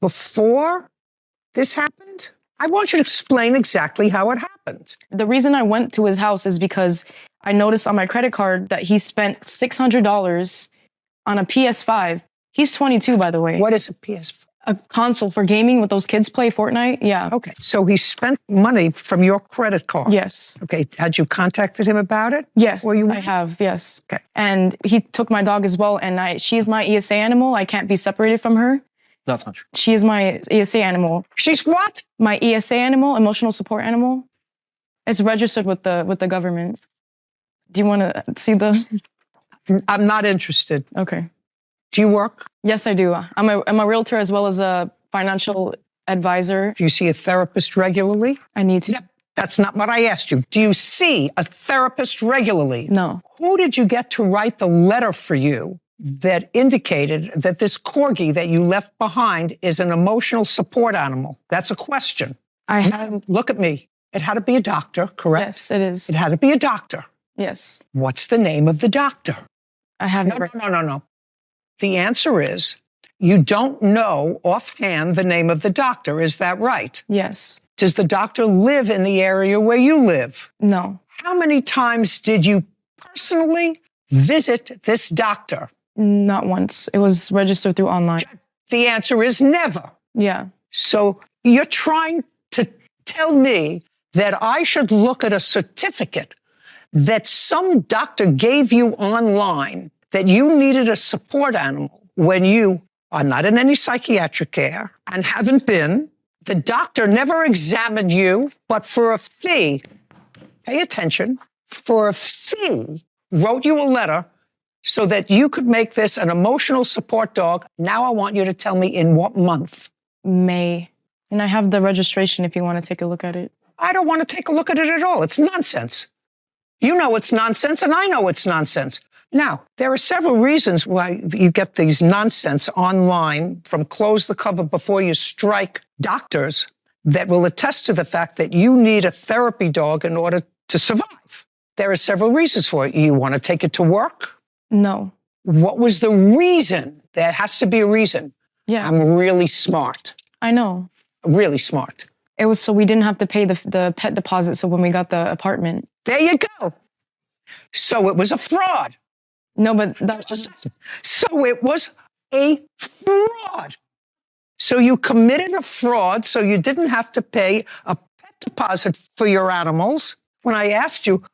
before this happened? I want you to explain exactly how it happened. The reason I went to his house is because I noticed on my credit card that he spent $600 on a PS5. He's 22, by the way. What is a PS5? A console for gaming with those kids play Fortnite? Yeah. Okay, so he spent money from your credit card. Yes. Okay, had you contacted him about it? Yes, Or you I have, yes. Okay. And he took my dog as well, and she is my ESA animal. I can't be separated from her. That's not true. She is my ESA animal. She's what? My ESA animal, emotional support animal. It's registered with the government. Do you want to see the... I'm not interested. Okay. Do you work? Yes, I do. I'm a realtor as well as a financial advisor. Do you see a therapist regularly? I need to. Yep. That's not what I asked you. Do you see a therapist regularly? No. Who did you get to write the letter for you that indicated that this corgi that you left behind is an emotional support animal? That's a question. I have. Now, look at me. It had to be a doctor, correct? Yes, it is. It had to be a doctor. Yes. What's the name of the doctor? I have No. The answer is You don't know offhand the name of the doctor, is that right? Yes. Does the doctor live in the area where you live? No. How many times did you personally visit this doctor? Not once. It was registered through online. The answer is never. Yeah. So you're trying to tell me that I should look at a certificate that some doctor gave you online that you needed a support animal when you are not in any psychiatric care and haven't been. The doctor never examined you, but for a fee, pay attention, for a fee, wrote you a letter so that you could make this an emotional support dog. Now I want you to tell me in what month? May. And I have the registration if you want to take a look at it. I don't want to take a look at it at all. It's nonsense. You know it's nonsense, and I know it's nonsense. Now, there are several reasons why you get these nonsense online from close the cover before you strike doctors that will attest to the fact that you need a therapy dog in order to survive. There are several reasons for it. You want to take it to work? No. What was the reason? There has to be a reason. Yeah. I'm really smart. I know. Really smart. It was so we didn't have to pay the pet deposit. So when we got the apartment. There you go. So it was a fraud. No, but that just. So it was a fraud. So you committed a fraud, so you didn't have to pay a pet deposit for your animals. When I asked you,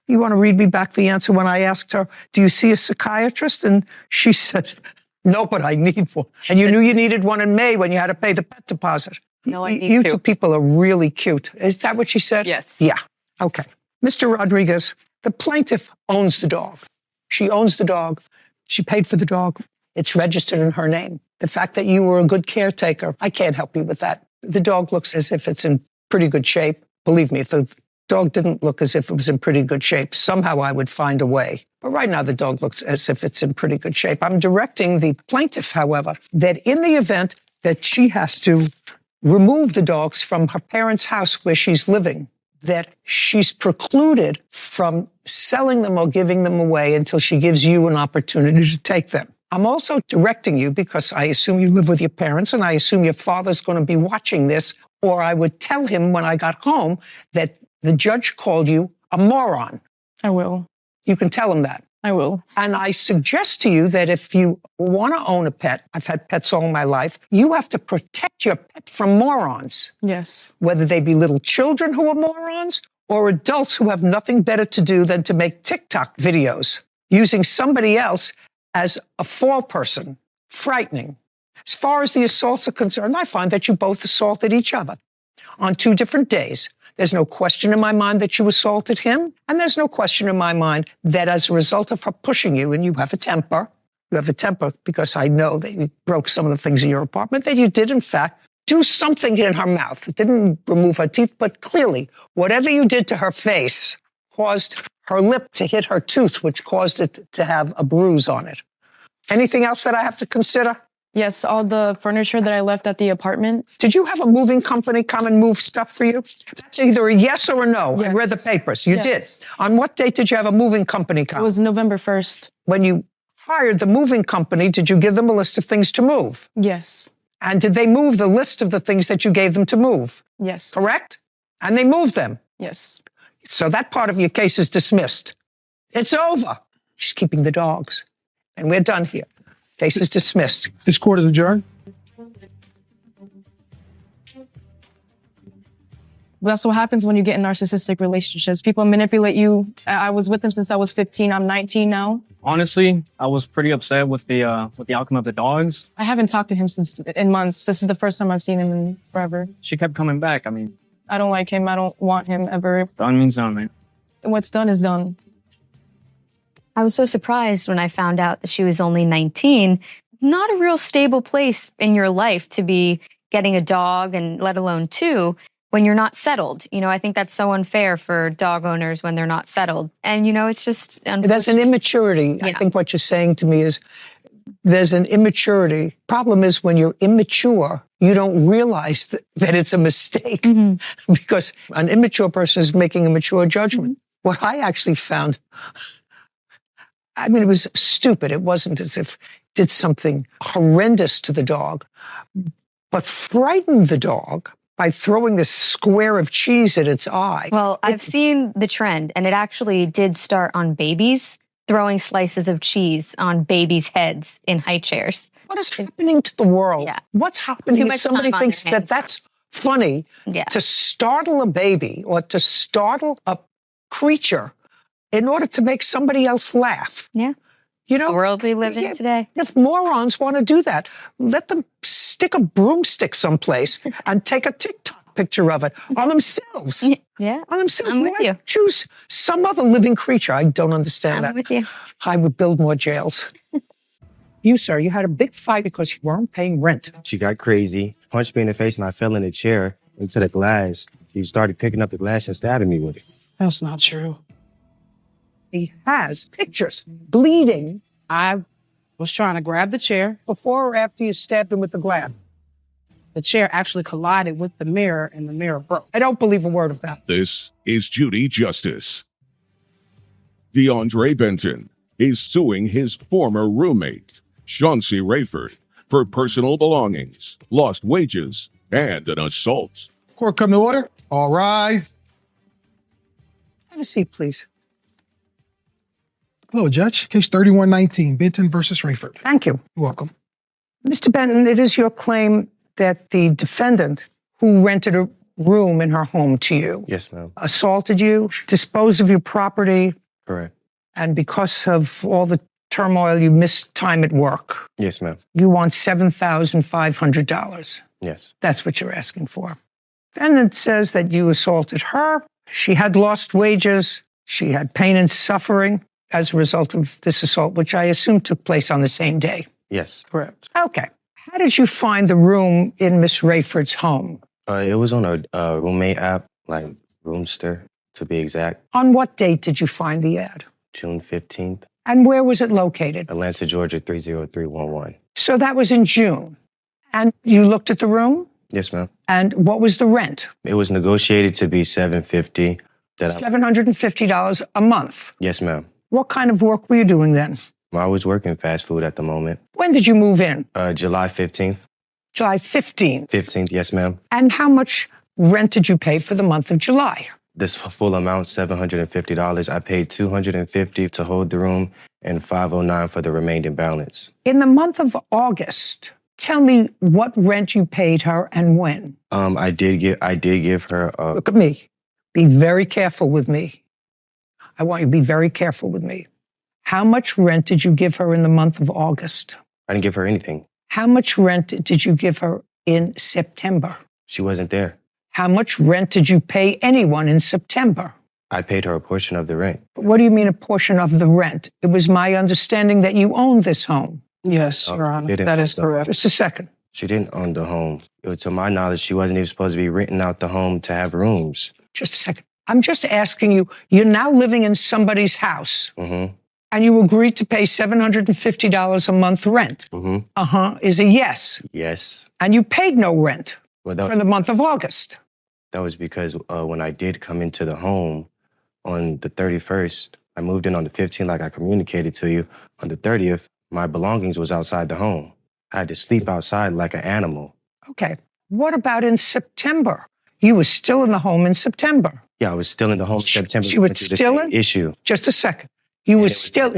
you want to read me back the answer when I asked her, do you see a psychiatrist? And she said, no, but I need one. And you knew you needed one in May when you had to pay the pet deposit. No, I need You to. two people are really cute. Is that what she said? Yes. Yeah. Okay. Mr. Rodriguez, the plaintiff owns the dog. She owns the dog. She paid for the dog. It's registered in her name. The fact that you were a good caretaker, I can't help you with that. The dog looks as if it's in pretty good shape. Believe me, if the dog didn't look as if it was in pretty good shape, somehow I would find a way. But right now, the dog looks as if it's in pretty good shape. I'm directing the plaintiff, however, that in the event that she has to remove the dogs from her parents' house where she's living, that she's precluded from selling them or giving them away until she gives you an opportunity to take them. I'm also directing you because I assume you live with your parents and I assume your father's going to be watching this, or I would tell him when I got home that the judge called you a moron. I will. You can tell him that. I will. And I suggest to you that if you want to own a pet, I've had pets all my life, you have to protect your pet from morons. Yes. Whether they be little children who are morons or adults who have nothing better to do than to make TikTok videos using somebody else as a fall person. Frightening. As far as the assaults are concerned, I find that you both assaulted each other on 2 different days. There's no question in my mind that you assaulted him, and there's no question in my mind that as a result of her pushing you, and you have a temper because I know that you broke some of the things in your apartment, that you did, in fact, do something in her mouth. It didn't remove her teeth, but clearly, whatever you did to her face caused her lip to hit her tooth, which caused it to have a bruise on it. Anything else that I have to consider? Yes, all the furniture that I left at the apartment. Did you have a moving company come and move stuff for you? That's either a yes or a no. Yes. I read the papers. You Yes. did. On what date did you have a moving company come? It was November 1st. When you hired the moving company, did you give them a list of things to move? Yes. And did they move the list of the things that you gave them to move? Yes. Correct? And they moved them. Yes. So that part of your case is dismissed. It's over. She's keeping the dogs. And we're done here. Case is dismissed. This court is adjourned. That's what happens when you get in narcissistic relationships. People manipulate you. I was with him since I was 15. I'm 19 now. Honestly, I was pretty upset with the outcome of the dogs. I haven't talked to him in months. This is the first time I've seen him in forever. She kept coming back. I mean, I don't like him. I don't want him ever. done means done, man. What's done is done. I was so surprised when I found out that she was only 19. Not a real stable place in your life to be getting a dog, and let alone 2, when you're not settled. You know, I think that's so unfair for dog owners when they're not settled. And, you know, it's just... There's an immaturity. I Yeah. think what you're saying to me is there's an immaturity. Problem is when you're immature, you don't realize that it's a mistake because an immature person is making a mature judgment. What I actually found, I mean, it was stupid. It wasn't as if did something horrendous to the dog, but frightened the dog by throwing this square of cheese at its eye. Well, I've seen the trend, and it actually did start on babies throwing slices of cheese on babies' heads in high chairs. What is happening to the world? Yeah. What's happening? Too much Somebody time on thinks their that hands. that's funny Yeah. to startle a baby or to startle a creature in order to make somebody else laugh. Yeah. You know, The world we live Yeah. in today. if morons want to do that, let them stick a broomstick someplace and take a TikTok picture of it on themselves. Yeah. On themselves. I'm with Why you. choose some other living creature? I don't understand I'm that. with you. I would build more jails. You, sir, you had a big fight because you weren't paying rent. She got crazy, punched me in the face, and I fell in the chair into the glass. She started picking up the glass and stabbing me with it. That's not true. He has pictures, bleeding, I was trying to grab the chair. before or after you stabbed him with the glass. The chair actually collided with the mirror and the mirror broke. I don't believe a word of that. This is Judy Justice. DeAndre Benton is suing his former roommate, Chauncey Rayford, for personal belongings, lost wages, and an assault. Court come to order. All rise. Have a seat, please. Hello, Judge. Case 3119, Benton versus Rayford. Thank you. You're welcome. Mr. Benton, it is your claim that the defendant who rented a room in her home to you Yes, ma'am. assaulted you, disposed of your property, Correct. and because of all the turmoil, you missed time at work. Yes, ma'am. You want $7,500. Yes. That's what you're asking for. Defendant says that you assaulted her. She had lost wages. She had pain and suffering as a result of this assault, which I assume took place on the same day. Yes. Correct. Okay. How did you find the room in Miss Rayford's home? It was on a roommate app, like Roomster, to be exact. On what date did you find the ad? June 15th, And where was it located? Atlanta, Georgia, 30311. So that was in June. And you looked at the room? Yes, ma'am. And what was the rent? It was negotiated to be $750. $750 a month. Yes, ma'am. What kind of work were you doing then? I was working fast food at the moment. When did you move in? July 15th. July 15th. 15th, yes, ma'am. And how much rent did you pay for the month of July? This full amount, $750. I paid $250 to hold the room and $509 for the remaining balance. In the month of August, tell me what rent you paid her and when. I did give her Look at me. Be very careful with me. I want you to be very careful with me. How much rent did you give her in the month of August? I didn't give her anything. How much rent did you give her in September? She wasn't there. How much rent did you pay anyone in September? I paid her a portion of the rent. What do you mean a portion of the rent? It was my understanding that you owned this home. Yes, Oh, Your Honor. didn't- That is correct. Just a second. She didn't own the home. To my knowledge, she wasn't even supposed to be renting out the home to have rooms. Just a second. I'm just asking you, you're now living in somebody's house Mm-hmm. and you agreed to pay $750 a month rent. Mm-hmm. Is a yes. Yes. And you paid no rent Well, for the month of August. that was because when I did come into the home on the 31st, I moved in on the 15th, like I communicated to you. On the 30th, my belongings was outside the home. I had to sleep outside like an animal. Okay. What about in September? You were still in the home in September. Yeah, I was still in the home in September. She was went through the still same in? issue. Just a second. You And were it was- still,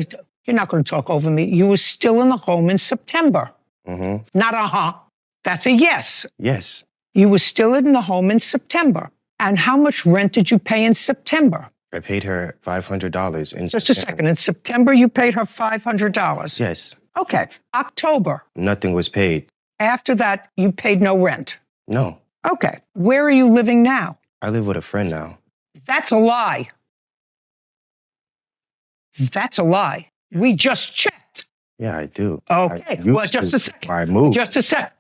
you're not going to talk over me. You were still in the home in September. Mm-hmm. Not That's a yes. Yes. You were still in the home in September. And how much rent did you pay in September? I paid her $500 in Just a second. In September, you paid her $500. Yes. Okay. October. Nothing was paid. After that, you paid no rent. No. Okay. Where are you living now? I live with a friend now. That's a lie. That's a lie. We just checked. Yeah, I do. Okay. I used Well, just to a second. before I moved. Just a sec.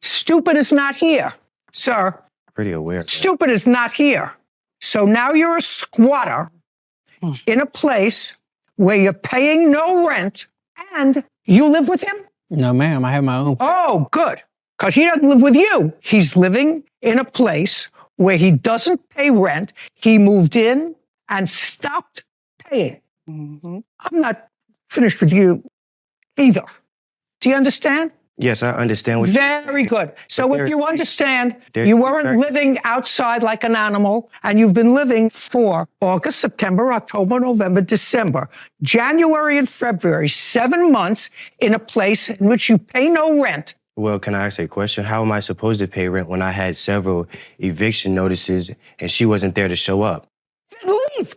Stupid is not here, sir. Pretty aware. of that. Stupid is not here. So now you're a squatter in a place where you're paying no rent and you live with him? No, ma'am. I have my own. Oh, good. Because he doesn't live with you. He's living in a place where he doesn't pay rent. He moved in and stopped paying. Mm-hmm. I'm not finished with you either. Do you understand? Yes, I understand what Very good. So But if there's- you understand, there's you two weren't factors. living outside like an animal, and you've been living for August, September, October, November, December, January, and February, 7 months in a place in which you pay no rent. Well, can I ask a question? How am I supposed to pay rent when I had several eviction notices and she wasn't there to show up? Then leave.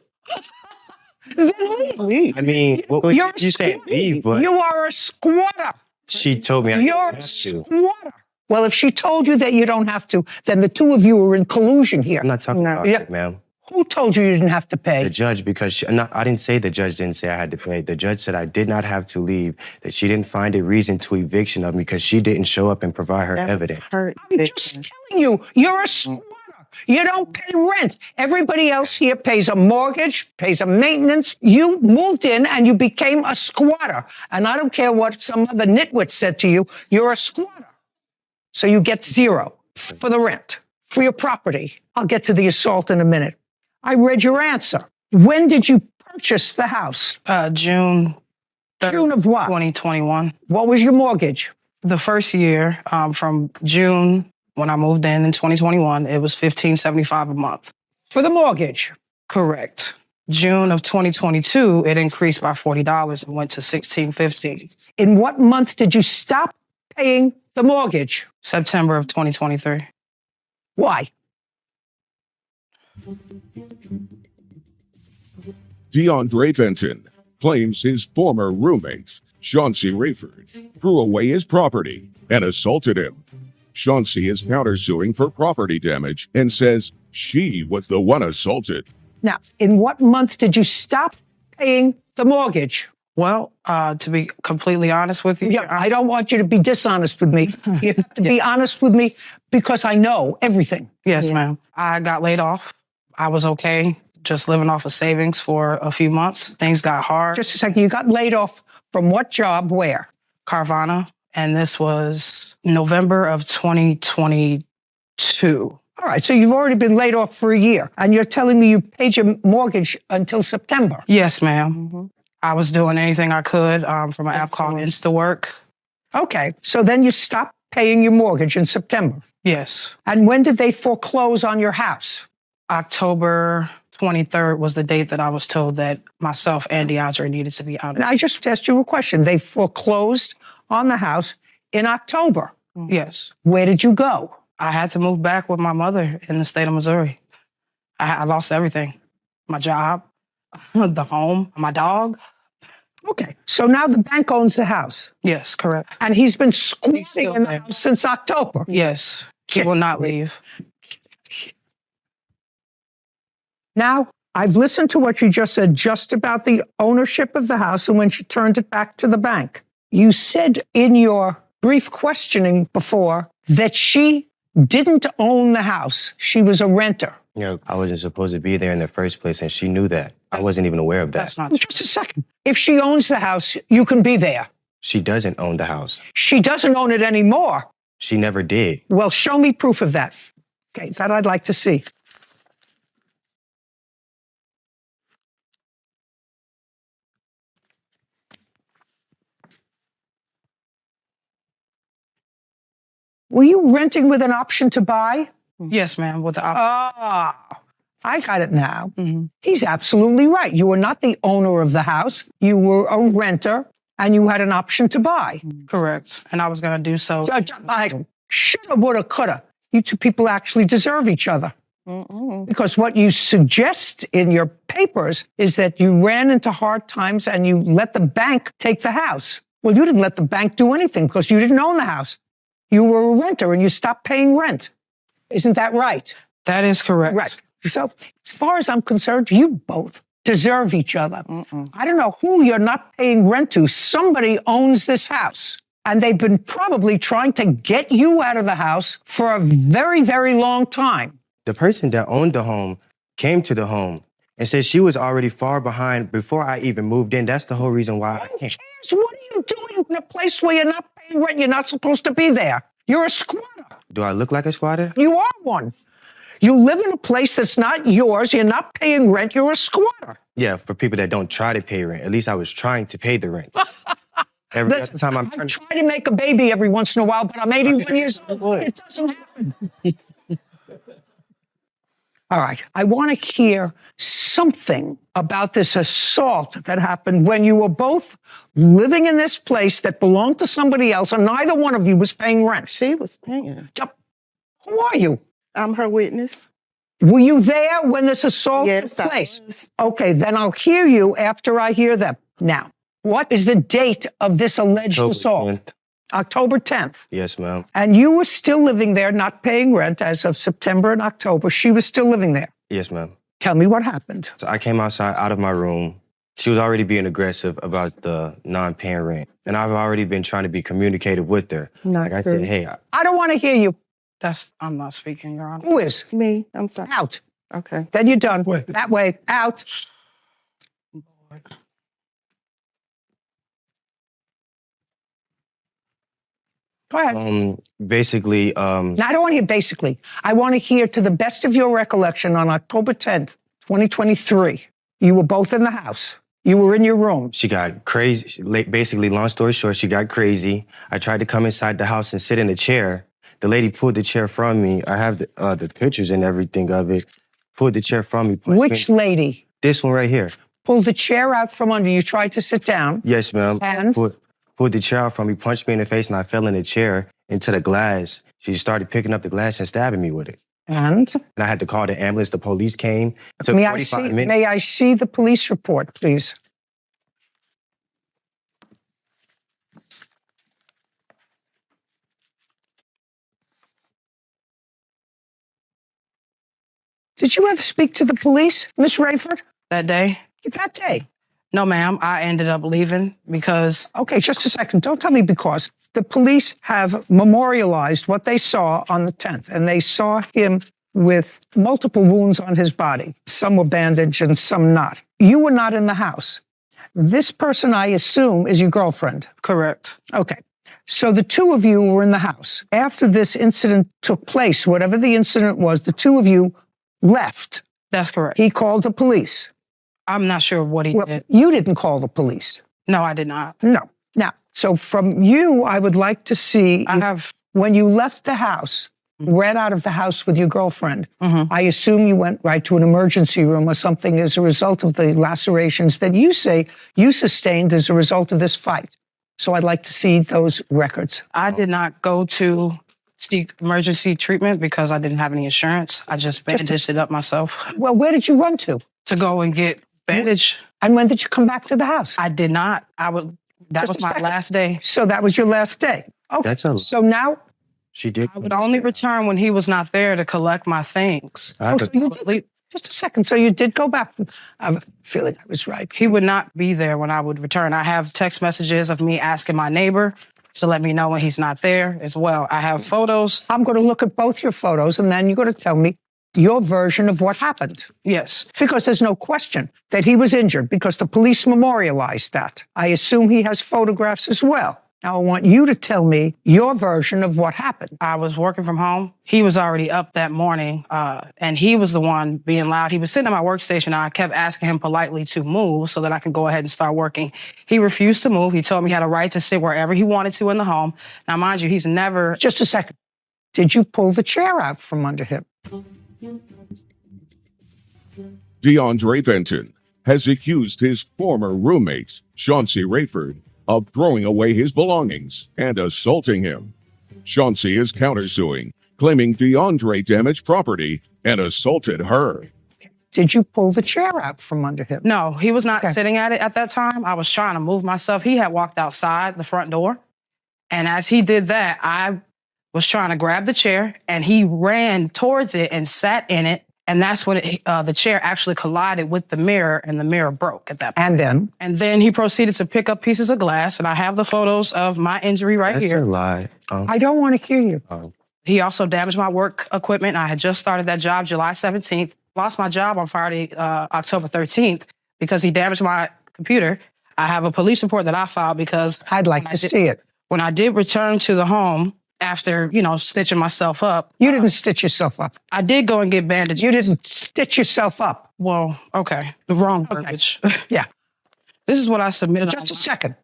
Then leave. I mean, well, You're you said leave, but You are a squatter. she told me I You're didn't a have to. squatter. Well, if she told you that you don't have to, then the two of you are in collusion here. I'm not talking about Yeah. it, ma'am. Who told you didn't have to pay? The judge, because I didn't say the judge didn't say I had to pay. The judge said I did not have to leave, that she didn't find a reason to eviction of me because she didn't show up and provide her evidence. I'm just telling you, you're a squatter. You don't pay rent. Everybody else here pays a mortgage, pays a maintenance. You moved in and you became a squatter. And I don't care what some other nitwit said to you, you're a squatter. So you get zero for the rent, for your property. I'll get to the assault in a minute. I read your answer. When did you purchase the house? June 3rd, June of what? 2021. What was your mortgage? The first year, from June when I moved in 2021, it was $1,575 a month. For the mortgage. Correct. June of 2022, it increased by $40 and went to $1,650. In what month did you stop paying the mortgage? September of 2023. Why? DeAndre Benton claims his former roommate, Chauncey Rayford, threw away his property and assaulted him. Chauncey is countersuing for property damage and says she was the one assaulted. Now, in what month did you stop paying the mortgage? Well, to be completely honest with you, Yeah, I don't want you to be dishonest with me. You have to be honest with me because I know everything. Yes, ma'am. I got laid off. I was okay, just living off of savings for a few months. Things got hard. Just a second, you got laid off from what job, where? Carvana, and this was November of 2022. All right, so you've already been laid off for a year, and you're telling me you paid your mortgage until September. Yes, ma'am. I was doing anything I could from an app called InstaWork. Okay, so then you stopped paying your mortgage in September. Yes. And when did they foreclose on your house? October 23rd was the date that I was told that myself and DeAndre needed to be out. And I just asked you a question. They foreclosed on the house in October. Yes. Where did you go? I had to move back with my mother in the state of Missouri. I lost everything. My job, the home, my dog. Okay, so now the bank owns the house. Yes, correct. And he's been squatting still in the there. house since October. Yes. He will not leave. Now, I've listened to what you just said just about the ownership of the house and when she turned it back to the bank. You said in your brief questioning before that she didn't own the house. She was a renter. I wasn't supposed to be there in the first place, and she knew that. I wasn't even aware of that. That's not true. Just a second. If she owns the house, you can be there. She doesn't own the house. She doesn't own it anymore. She never did. Well, show me proof of that. Okay, that I'd like to see. Were you renting with an option to buy? Yes, ma'am. With the Ah, I got it now. Mhm. He's absolutely right. You were not the owner of the house. You were a renter and you had an option to buy. Correct. And I was going to do so. I shoulda, woulda, coulda. You two people actually deserve each other. Because what you suggest in your papers is that you ran into hard times and you let the bank take the house. Well, you didn't let the bank do anything because you didn't own the house. You were a renter and you stopped paying rent. Isn't that right? That is correct. Right. So as far as I'm concerned, you both deserve each other. I don't know who you're not paying rent to. Somebody owns this house. And they've been probably trying to get you out of the house for a very, very long time. The person that owned the home came to the home and said she was already far behind before I even moved in. That's the whole reason why I Who came. cares? What are you doing in a place where you're not paying rent? You're not supposed to be there. You're a squatter. Do I look like a squatter? You are one. You live in a place that's not yours. You're not paying rent. You're a squatter. Yeah, for people that don't try to pay rent. At least I was trying to pay the rent. Every other time I'm I try to make a baby every once in a while, but I'm 81 years old. It doesn't happen. All right. I want to hear something about this assault that happened when you were both living in this place that belonged to somebody else, and neither one of you was paying rent. She was paying. Who are you? I'm her witness. Were you there when this assault Yes, took I place? was. Okay, then I'll hear you after I hear them. Now, what is the date of this alleged October assault? 10th. October 10th. Yes, ma'am. And you were still living there, not paying rent as of September and October. She was still living there. Yes, ma'am. Tell me what happened. So I came outside out of my room. She was already being aggressive about the non-paying rent. And I've already been trying to be communicative with her. Not I true. said, hey, I don't want to hear you. I'm not speaking, Your Honor. Who is? Me. I'm sorry. Out. Okay. Then you're done. Wait. That way. Out. Go ahead. basically, Now, I don't want to hear basically. I want to hear to the best of your recollection on October 10th, 2023. You were both in the house. You were in your room. she got crazy. Basically, long story short, she got crazy. I tried to come inside the house and sit in a chair. The lady pulled the chair from me. I have the pictures and everything of it. Pulled the chair from me. punched Which me. lady? This one right here. Pulled the chair out from under you, tried to sit down. Yes, ma'am. And? Pulled the chair out from me, punched me in the face, and I fell in the chair into the glass. She started picking up the glass and stabbing me with it. And? And I had to call the ambulance. The police came. Took May 45 minutes. May I see the police report, please? Did you ever speak to the police, Miss Rayford? That day? That day? No, ma'am. I ended up leaving because... Okay, just a second. Don't tell me because. The police have memorialized what they saw on the 10th, and they saw him with multiple wounds on his body. Some were bandaged and some not. You were not in the house. This person, I assume, is your girlfriend. Correct. Okay. So the two of you were in the house. After this incident took place, whatever the incident was, the two of you left. That's correct. He called the police. I'm not sure what he did. You didn't call the police. No, I did not. No. Now, so from you, I would like to see when you left the house, ran out of the house with your girlfriend, I assume you went right to an emergency room or something as a result of the lacerations that you say you sustained as a result of this fight. So I'd like to see those records. I did not go to seek emergency treatment because I didn't have any insurance. I just bandaged it up myself. Well, where did you run to? To go and get bandage. And when did you come back to the house? I did not. That was my last day. So that was your last day. Okay. That's a... So now... She did. I would only return when he was not there to collect my things. Just a second. So you did go back. I feel like I was right. He would not be there when I would return. I have text messages of me asking my neighbor to let me know when he's not there as well. I have photos. I'm going to look at both your photos, and then you're going to tell me your version of what happened. Yes. Because there's no question that he was injured because the police memorialized that. I assume he has photographs as well. Now, I want you to tell me your version of what happened. I was working from home. He was already up that morning, and he was the one being loud. He was sitting at my workstation, and I kept asking him politely to move so that I could go ahead and start working. He refused to move. He told me he had a right to sit wherever he wanted to in the home. Now, mind you, he's never... Just a second. Did you pull the chair out from under him? DeAndre Benton has accused his former roommate, Chauncey Rayford, of throwing away his belongings and assaulting him. Chauncey is countersuing, claiming DeAndre damaged property and assaulted her. Did you pull the chair out from under him? No, he was not sitting at it at that time. I was trying to move myself. He had walked outside the front door. And as he did that, I was trying to grab the chair, and he ran towards it and sat in it. And that's when the chair actually collided with the mirror, and the mirror broke at that point. And then he proceeded to pick up pieces of glass, and I have the photos of my injury right here. That's a lie. I don't want to hear you. He also damaged my work equipment. I had just started that job July 17th. Lost my job on Friday, October 13th, because he damaged my computer. I have a police report that I filed because... I'd like to see it. When I did return to the home after, stitching myself up. You didn't stitch yourself up. I did go and get bandages. You didn't stitch yourself up. Well, okay. The wrong verbiage. Yeah. This is what I submitted. Just a second.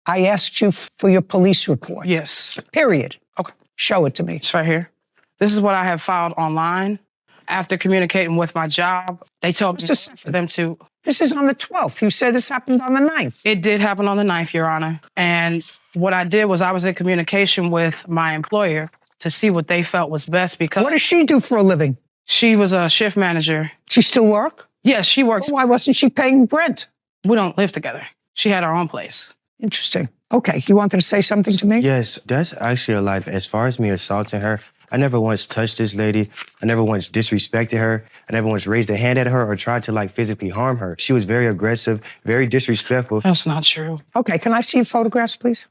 I asked you for your police report. Yes. Period. Okay. Show it to me. It's right here. This is what I have filed online. After communicating with my job, they told me for them to. This is on the 12th. You said this happened on the 9th. It did happen on the 9th, Your Honor. And what I did was I was in communication with my employer to see what they felt was best because. What does she do for a living? She was a shift manager. She still work? Yes, she works. Well, why wasn't she paying rent? We don't live together. She had her own place. Interesting. Okay, you wanted to say something to me? Yes, that's actually a lie. As far as me assaulting her, I never once touched this lady. I never once disrespected her. I never once raised a hand at her or tried to physically harm her. She was very aggressive, very disrespectful. That's not true. Okay, can I see your photographs, please?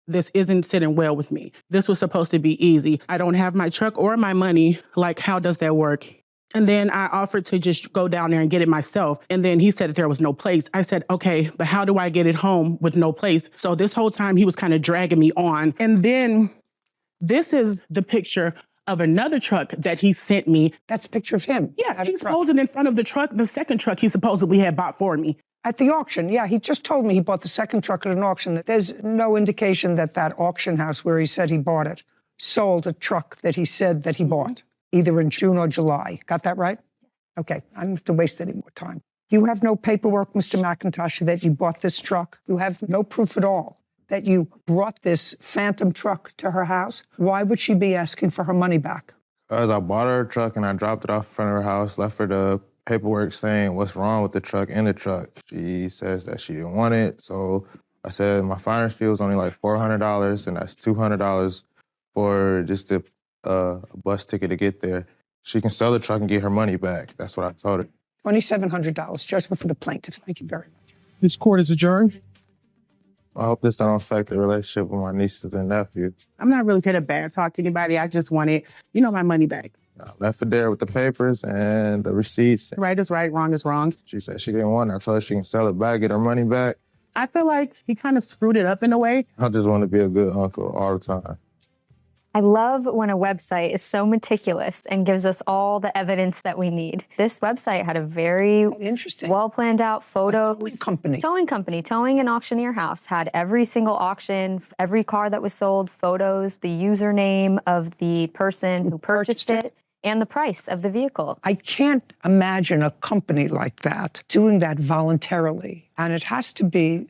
This isn't sitting well with me. This was supposed to be easy. I don't have my truck or my money. How does that work? And then I offered to just go down there and get it myself. And then he said that there was no place. I said, okay, but how do I get it home with no place? So this whole time he was kind of dragging me on. And then this is the picture of another truck that he sent me. That's a picture of him. Yeah, he's posing in front of the truck, the second truck he supposedly had bought for me. At the auction, yeah. He just told me he bought the second truck at an auction. There's no indication that that auction house where he said he bought it sold a truck that he said that he bought, either in June or July. Got that right? Okay, I don't have to waste any more time. You have no paperwork, Mr. McIntosh, that you bought this truck. You have no proof at all that you brought this phantom truck to her house. Why would she be asking for her money back? Because I bought her a truck and I dropped it off in front of her house, left her the paperwork saying what's wrong with the truck and the truck. She says that she didn't want it. So I said my finder's fee was only $400 and that's $200 for just a bus ticket to get there. She can sell the truck and get her money back. That's what I told her. $2,700, judgment for the plaintiff. Thank you very much. This court is adjourned. I hope this don't affect the relationship with my nieces and nephews. I'm not really here to bad talk to anybody. I just wanted, my money back. I left it there with the papers and the receipts. Right is right, wrong is wrong. She said she didn't want it. I told her she can sell it back, get her money back. I feel like he kind of screwed it up in a way. I just want to be a good uncle all the time. I love when a website is so meticulous and gives us all the evidence that we need. This website had a very interesting, well planned out photos. Towing company. Towing and auctioneer house had every single auction, every car that was sold, photos, the username of the person who purchased it, and the price of the vehicle. I can't imagine a company like that doing that voluntarily. And it has to be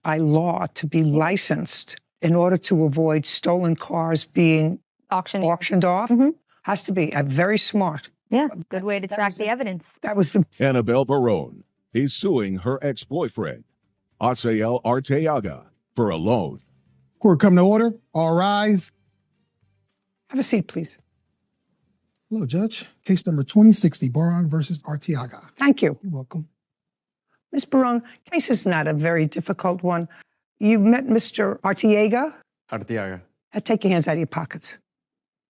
by law to be licensed in order to avoid stolen cars being auctioned off. Mm-hmm. Has to be very smart. Yeah, good way to track the evidence. That was the... Annabelle Barone is suing her ex-boyfriend, Asael Arteaga, for a loan. Court come to order. All rise. Have a seat, please. Hello, Judge. Case number 2060, Barone versus Arteaga. Thank you. You're welcome. Ms. Barone, case is not a very difficult one. You met Mr. Arteaga? Arteaga. Take your hands out of your pockets.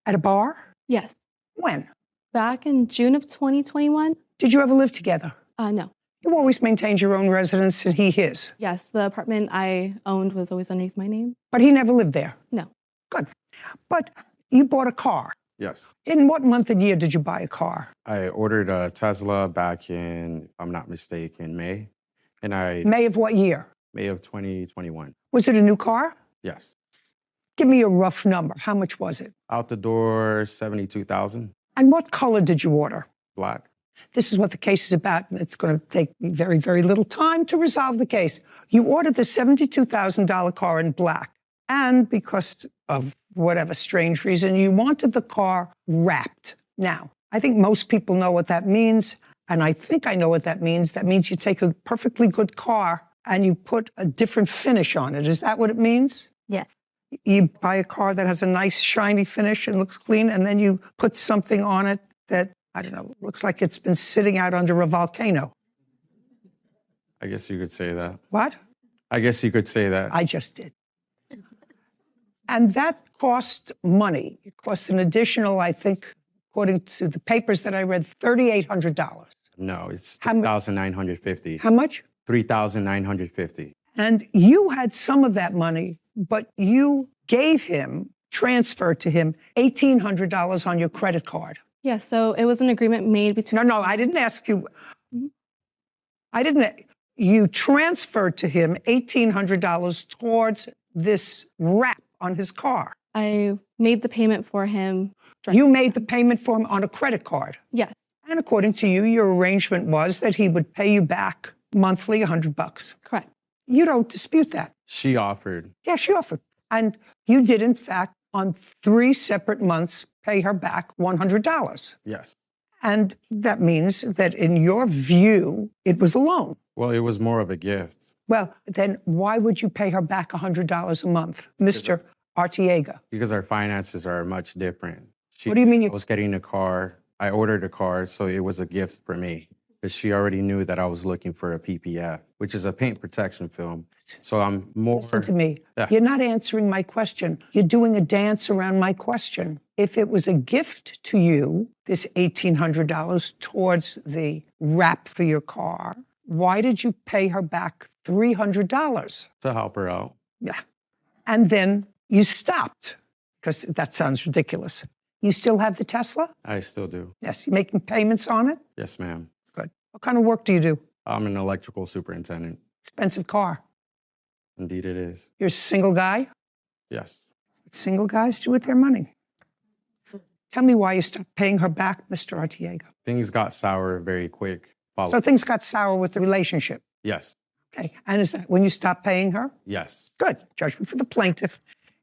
At a bar? Yes. When? Back in June of 2021? Did you ever live together? No. You always maintained your own residence and he his? Yes, the apartment I owned was always underneath my name. But he never lived there? No. Good. But you bought a car. Yes. In what month and year did you buy a car? I ordered a Tesla back in, if I'm not mistaken, May. May of what year? May of 2021. Was it a new car? Yes. Give me a rough number. How much was it? Out the door, 72,000. And what color did you order? Black. This is what the case is about, and it's going to take very, very little time to resolve the case. You ordered the $72,000 car in black, and because of whatever strange reason, you wanted the car wrapped. Now, I think most people know what that means, and I think I know what that means. That means you take a perfectly good car and you put a different finish on it. Is that what it means? Yes. You buy a car that has a nice shiny finish and looks clean, and then you put something on it that, I don't know, looks like it's been sitting out under a volcano. I guess you could say that. What? I guess you could say that. I just did. And that cost money. It cost an additional, I think, according to the papers that I read, $3,800. No, it's $3,950. How much? $3,950. And you had some of that money, but you gave him, transferred to him, $1,800 on your credit card. Yeah, so it was an agreement made between... No, I didn't ask you. You transferred to him $1,800 towards this wrap on his car. I made the payment for him. You made the payment for him on a credit card? Yes. And according to you, your arrangement was that he would pay you back monthly $100. Correct. You don't dispute that. She offered. Yeah, she offered. And you did, in fact, on 3 separate months, pay her back $100. Yes. And that means that in your view, it was a loan. Well, it was more of a gift. Well, then why would you pay her back $100 a month, Mr. Artiega? Because our finances are much different. What do you mean? I was getting a car. I ordered a car, so it was a gift for me. But she already knew that I was looking for a PPF, which is a paint protection film. So I'm more... Listen to me. Yeah. You're not answering my question. You're doing a dance around my question. If it was a gift to you, this $1,800 towards the wrap for your car, why did you pay her back $300? To help her out. Yeah. And then you stopped, because that sounds ridiculous. You still have the Tesla? I still do. Yes. You're making payments on it? Yes, ma'am. Good. What kind of work do you do? I'm an electrical superintendent. Expensive car. Indeed it is. You're a single guy? Yes. That's what single guys do with their money. Tell me why you stopped paying her back, Mr. Artiega. Things got sour very quick. So things got sour with the relationship? Yes. Okay. And is that when you stopped paying her? Yes. Good. Judgment for the plaintiff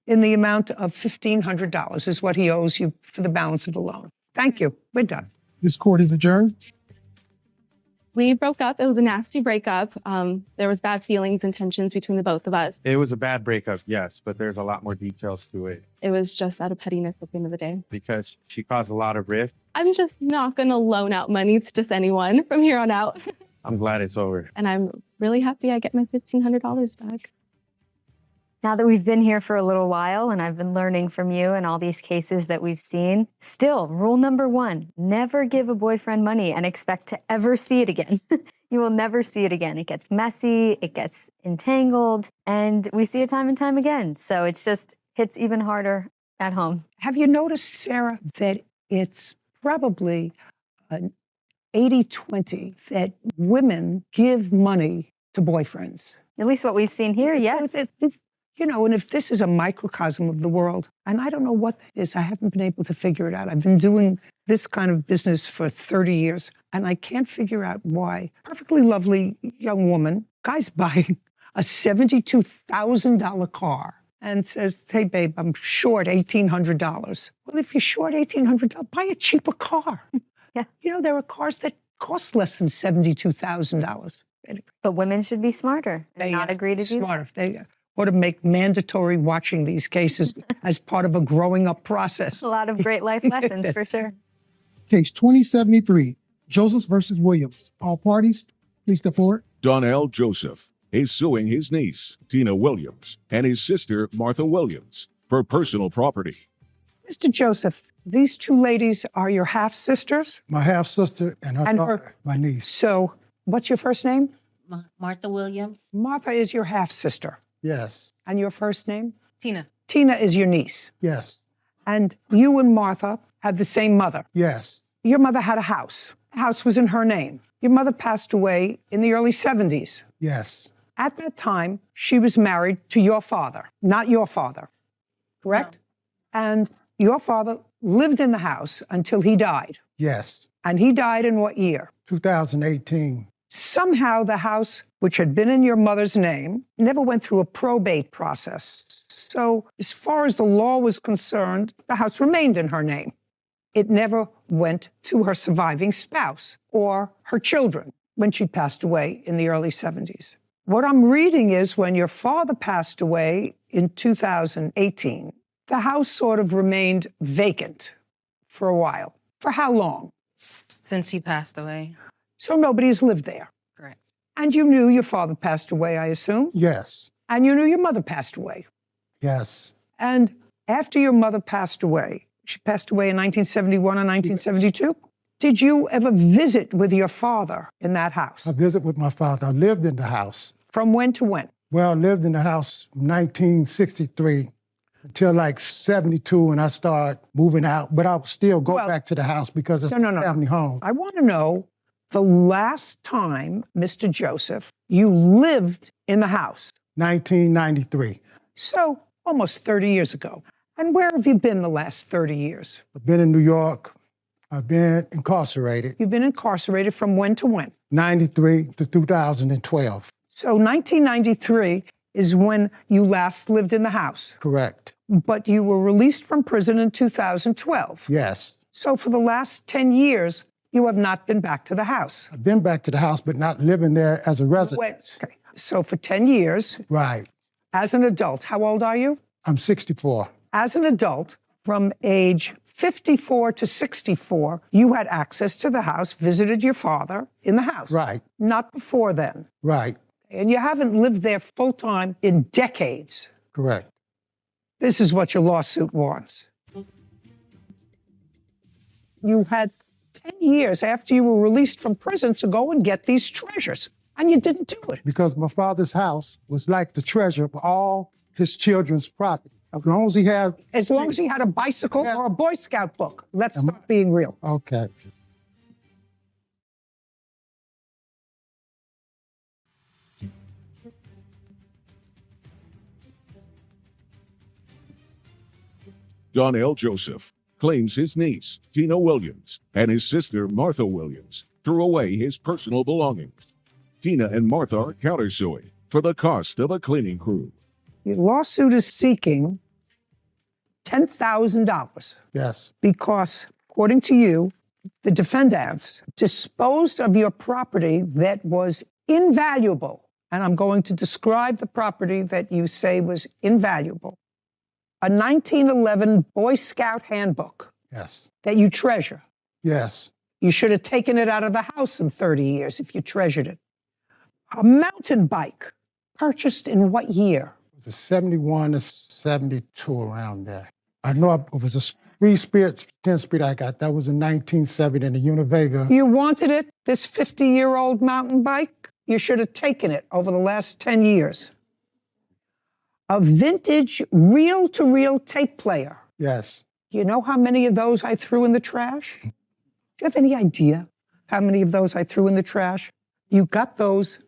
in the amount of $1,500 is what he owes you for the balance of the loan. Thank you. We're done. This court is adjourned. We broke up. It was a nasty breakup. There was bad feelings and tensions between the both of us. It was a bad breakup, yes, but there's a lot more details to it. It was just out of pettiness at the end of the day. Because she caused a lot of rift. I'm just not going to loan out money to just anyone from here on out. I'm glad it's over. And I'm really happy I get my $1,500 back. Now that we've been here for a little while and I've been learning from you and all these cases that we've seen, still, rule number 1, never give a boyfriend money and expect to ever see it again. You will never see it again. It gets messy, it gets entangled, and we see it time and time again. So it's just hits even harder at home. Have you noticed, Sarah, that it's probably an 80-20 that women give money to boyfriends? At least what we've seen here, yes. You know, and if this is a microcosm of the world, and I don't know what that is, I haven't been able to figure it out. I've been doing this kind of business for 30 years, and I can't figure out why. Perfectly lovely young woman, guy's buying a $72,000 car and says, hey, babe, I'm short $1,800. Well, if you're short $1,800, buy a cheaper car. Yeah. You know, there are cars that cost less than $72,000. But women should be smarter and not agree to do that. Smarter. They ought to make mandatory watching these cases as part of a growing up process. A lot of great life lessons, for sure. Case 2073, Joseph versus Williams. All parties, please step forward. Donnell Joseph is suing his niece, Tina Williams, and his sister, Martha Williams, for personal property. Mr. Joseph, these two ladies are your half sisters? My half sister and her And daughter, my niece. So, what's your first name? Martha Williams. Martha is your half sister. Yes. And your first name? Tina. Tina is your niece. Yes. And you and Martha have the same mother. Yes. Your mother had a house. The house was in her name. Your mother passed away in the early 70s. Yes. At that time, she was married to your father, not your father, correct? No. And your father lived in the house until he died. Yes. And he died in what year? 2018. Somehow the house, which had been in your mother's name, never went through a probate process. So as far as the law was concerned, the house remained in her name. It never went to her surviving spouse or her children when she passed away in the early 70s. What I'm reading is when your father passed away in 2018, the house sort of remained vacant for a while. For how long? Since he passed away. So nobody's lived there. Correct. And you knew your father passed away, I assume? Yes. And you knew your mother passed away? Yes. And after your mother passed away, she passed away in 1971 and 1972, did you ever visit with your father in that house? I visited with my father. I lived in the house. From when to when? Well, I lived in the house 1963 until like 72, and I started moving out. But I would still go back to the house because it's a family home. I want to know the last time, Mr. Joseph, you lived in the house. 1993. So almost 30 years ago. And where have you been the last 30 years? I've been in New York. I've been incarcerated. You've been incarcerated from when to when? 93 to 2012. So 1993 is when you last lived in the house. Correct. But you were released from prison in 2012. Yes. So for the last 10 years, you have not been back to the house. I've been back to the house, but not living there as a resident. Okay. So for 10 years. Right. As an adult, how old are you? I'm 64. As an adult, from age 54 to 64, you had access to the house, visited your father in the house. Right. Not before then. Right. And you haven't lived there full-time in decades. Correct. This is what your lawsuit wants. You had 10 years after you were released from prison to go and get these treasures, and you didn't do it. Because my father's house was like the treasure of all his children's property. As long as he had... a bicycle or a Boy Scout book. Let's stop being real. Okay. Donnell Joseph claims his niece, Tina Williams, and his sister, Martha Williams, threw away his personal belongings. Tina and Martha are countersuing for the cost of a cleaning crew. Your lawsuit is seeking $10,000. Yes. Because, according to you, the defendants disposed of your property that was invaluable. And I'm going to describe the property that you say was invaluable. A 1911 Boy Scout handbook. Yes. That you treasure. Yes. You should have taken it out of the house in 30 years if you treasured it. A mountain bike purchased in what year? It was a 71 to 72 around there. I know it was a 3-speed, 10-speed I got. That was in 1970 in the Univega. You wanted it, this 50-year-old mountain bike? You should have taken it over the last 10 years. A vintage reel-to-reel tape player. Yes. Do you know how many of those I threw in the trash? Do you have any idea how many of those I threw in the trash? You got those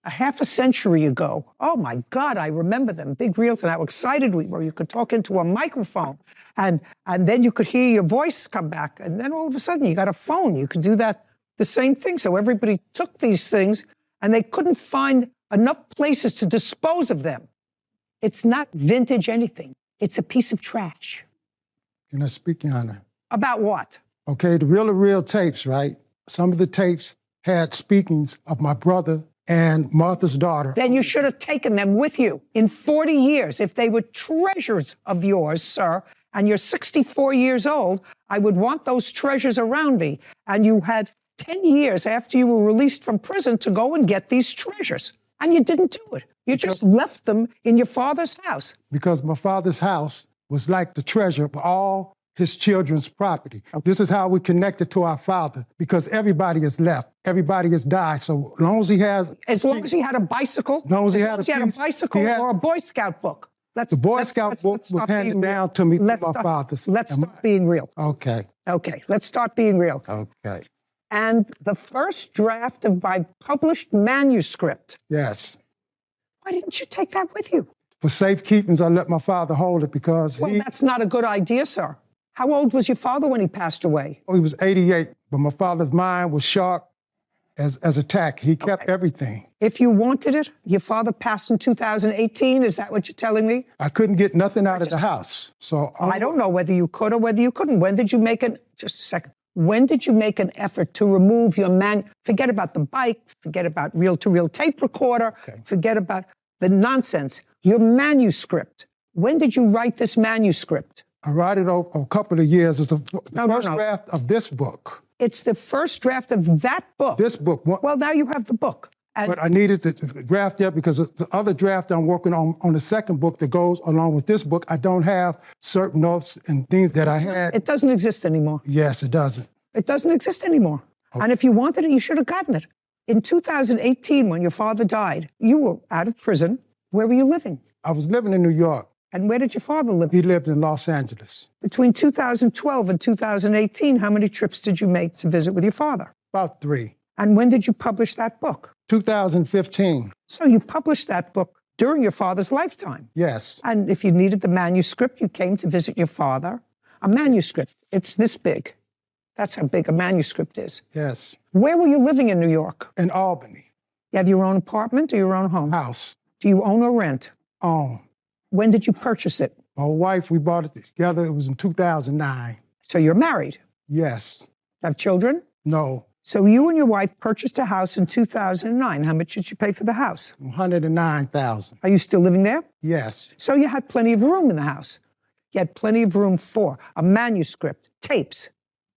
a half a century ago. Oh my God, I remember them, big reels, and how excited we were. You could talk into a microphone, and then you could hear your voice come back, and then all of a sudden you got a phone. You could do that, the same thing. So everybody took these things, and they couldn't find enough places to dispose of them. It's not vintage anything. It's a piece of trash. Can I speak, Your Honor? About what? Okay, the reel-to-reel tapes, right? Some of the tapes had speakings of my brother and Martha's daughter. Then you should have taken them with you in 40 years. If they were treasures of yours, sir, and you're 64 years old, I would want those treasures around me. And you had 10 years after you were released from prison to go and get these treasures. And you didn't do it. You just left them in your father's house. Because my father's house was like the treasure of all his children's property. This is how we connected to our father, because everybody has left. Everybody has died. So as long as he has... As long as he had a bicycle? As long as he had a bicycle or a Boy Scout book? The Boy Scout book was handed down to me from my father's. Let's start being real. Okay. Okay, let's start being real. Okay. And the first draft of my published manuscript. Yes. Why didn't you take that with you? For safekeeping, I let my father hold it because that's not a good idea, sir. How old was your father when he passed away? Oh, he was 88, but my father's mind was sharp as a tack. He kept everything. If you wanted it, your father passed in 2018. Is that what you're telling me? I couldn't get nothing out of the house. So I don't know whether you could or whether you couldn't. When did you make just a second. When did you make an effort to remove your forget about the bike, forget about reel-to-reel tape recorder, forget about the nonsense, your manuscript. When did you write this manuscript? I wrote it over a couple of years. It's the first draft of this book. It's the first draft of that book. This book. Well, now you have the book. But I needed to draft it because the other draft I'm working on the second book that goes along with this book, I don't have certain notes and things that I had. It doesn't exist anymore. Yes, it doesn't. It doesn't exist anymore. And if you wanted it, you should have gotten it. In 2018, when your father died, you were out of prison. Where were you living? I was living in New York. And where did your father live? He lived in Los Angeles. Between 2012 and 2018, how many trips did you make to visit with your father? About 3. And when did you publish that book? 2015. So you published that book during your father's lifetime? Yes. And if you needed the manuscript, you came to visit your father. A manuscript, it's this big. That's how big a manuscript is. Yes. Where were you living in New York? In Albany. You have your own apartment or your own home? House. Do you own or rent? Own. When did you purchase it? My wife, we bought it together. It was in 2009. So you're married? Yes. Have children? No. So you and your wife purchased a house in 2009. How much did you pay for the house? $109,000. Are you still living there? Yes. So you had plenty of room in the house. You had plenty of room for a manuscript, tapes,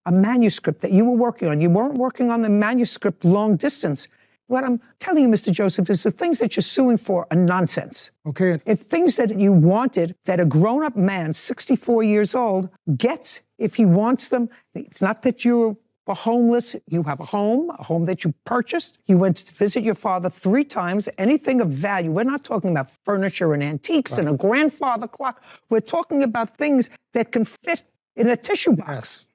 a manuscript that you were working on. You weren't working on the manuscript long distance. What I'm telling you, Mr. Joseph, is the things that you're suing for are nonsense. Okay. If things that you wanted, that a grown-up man, 64 years old, gets if he wants them, it's not that you're homeless. You have a home that you purchased. You went to visit your father 3 times, anything of value. We're not talking about furniture and antiques and a grandfather clock. We're talking about things that can fit in a tissue box. Yes.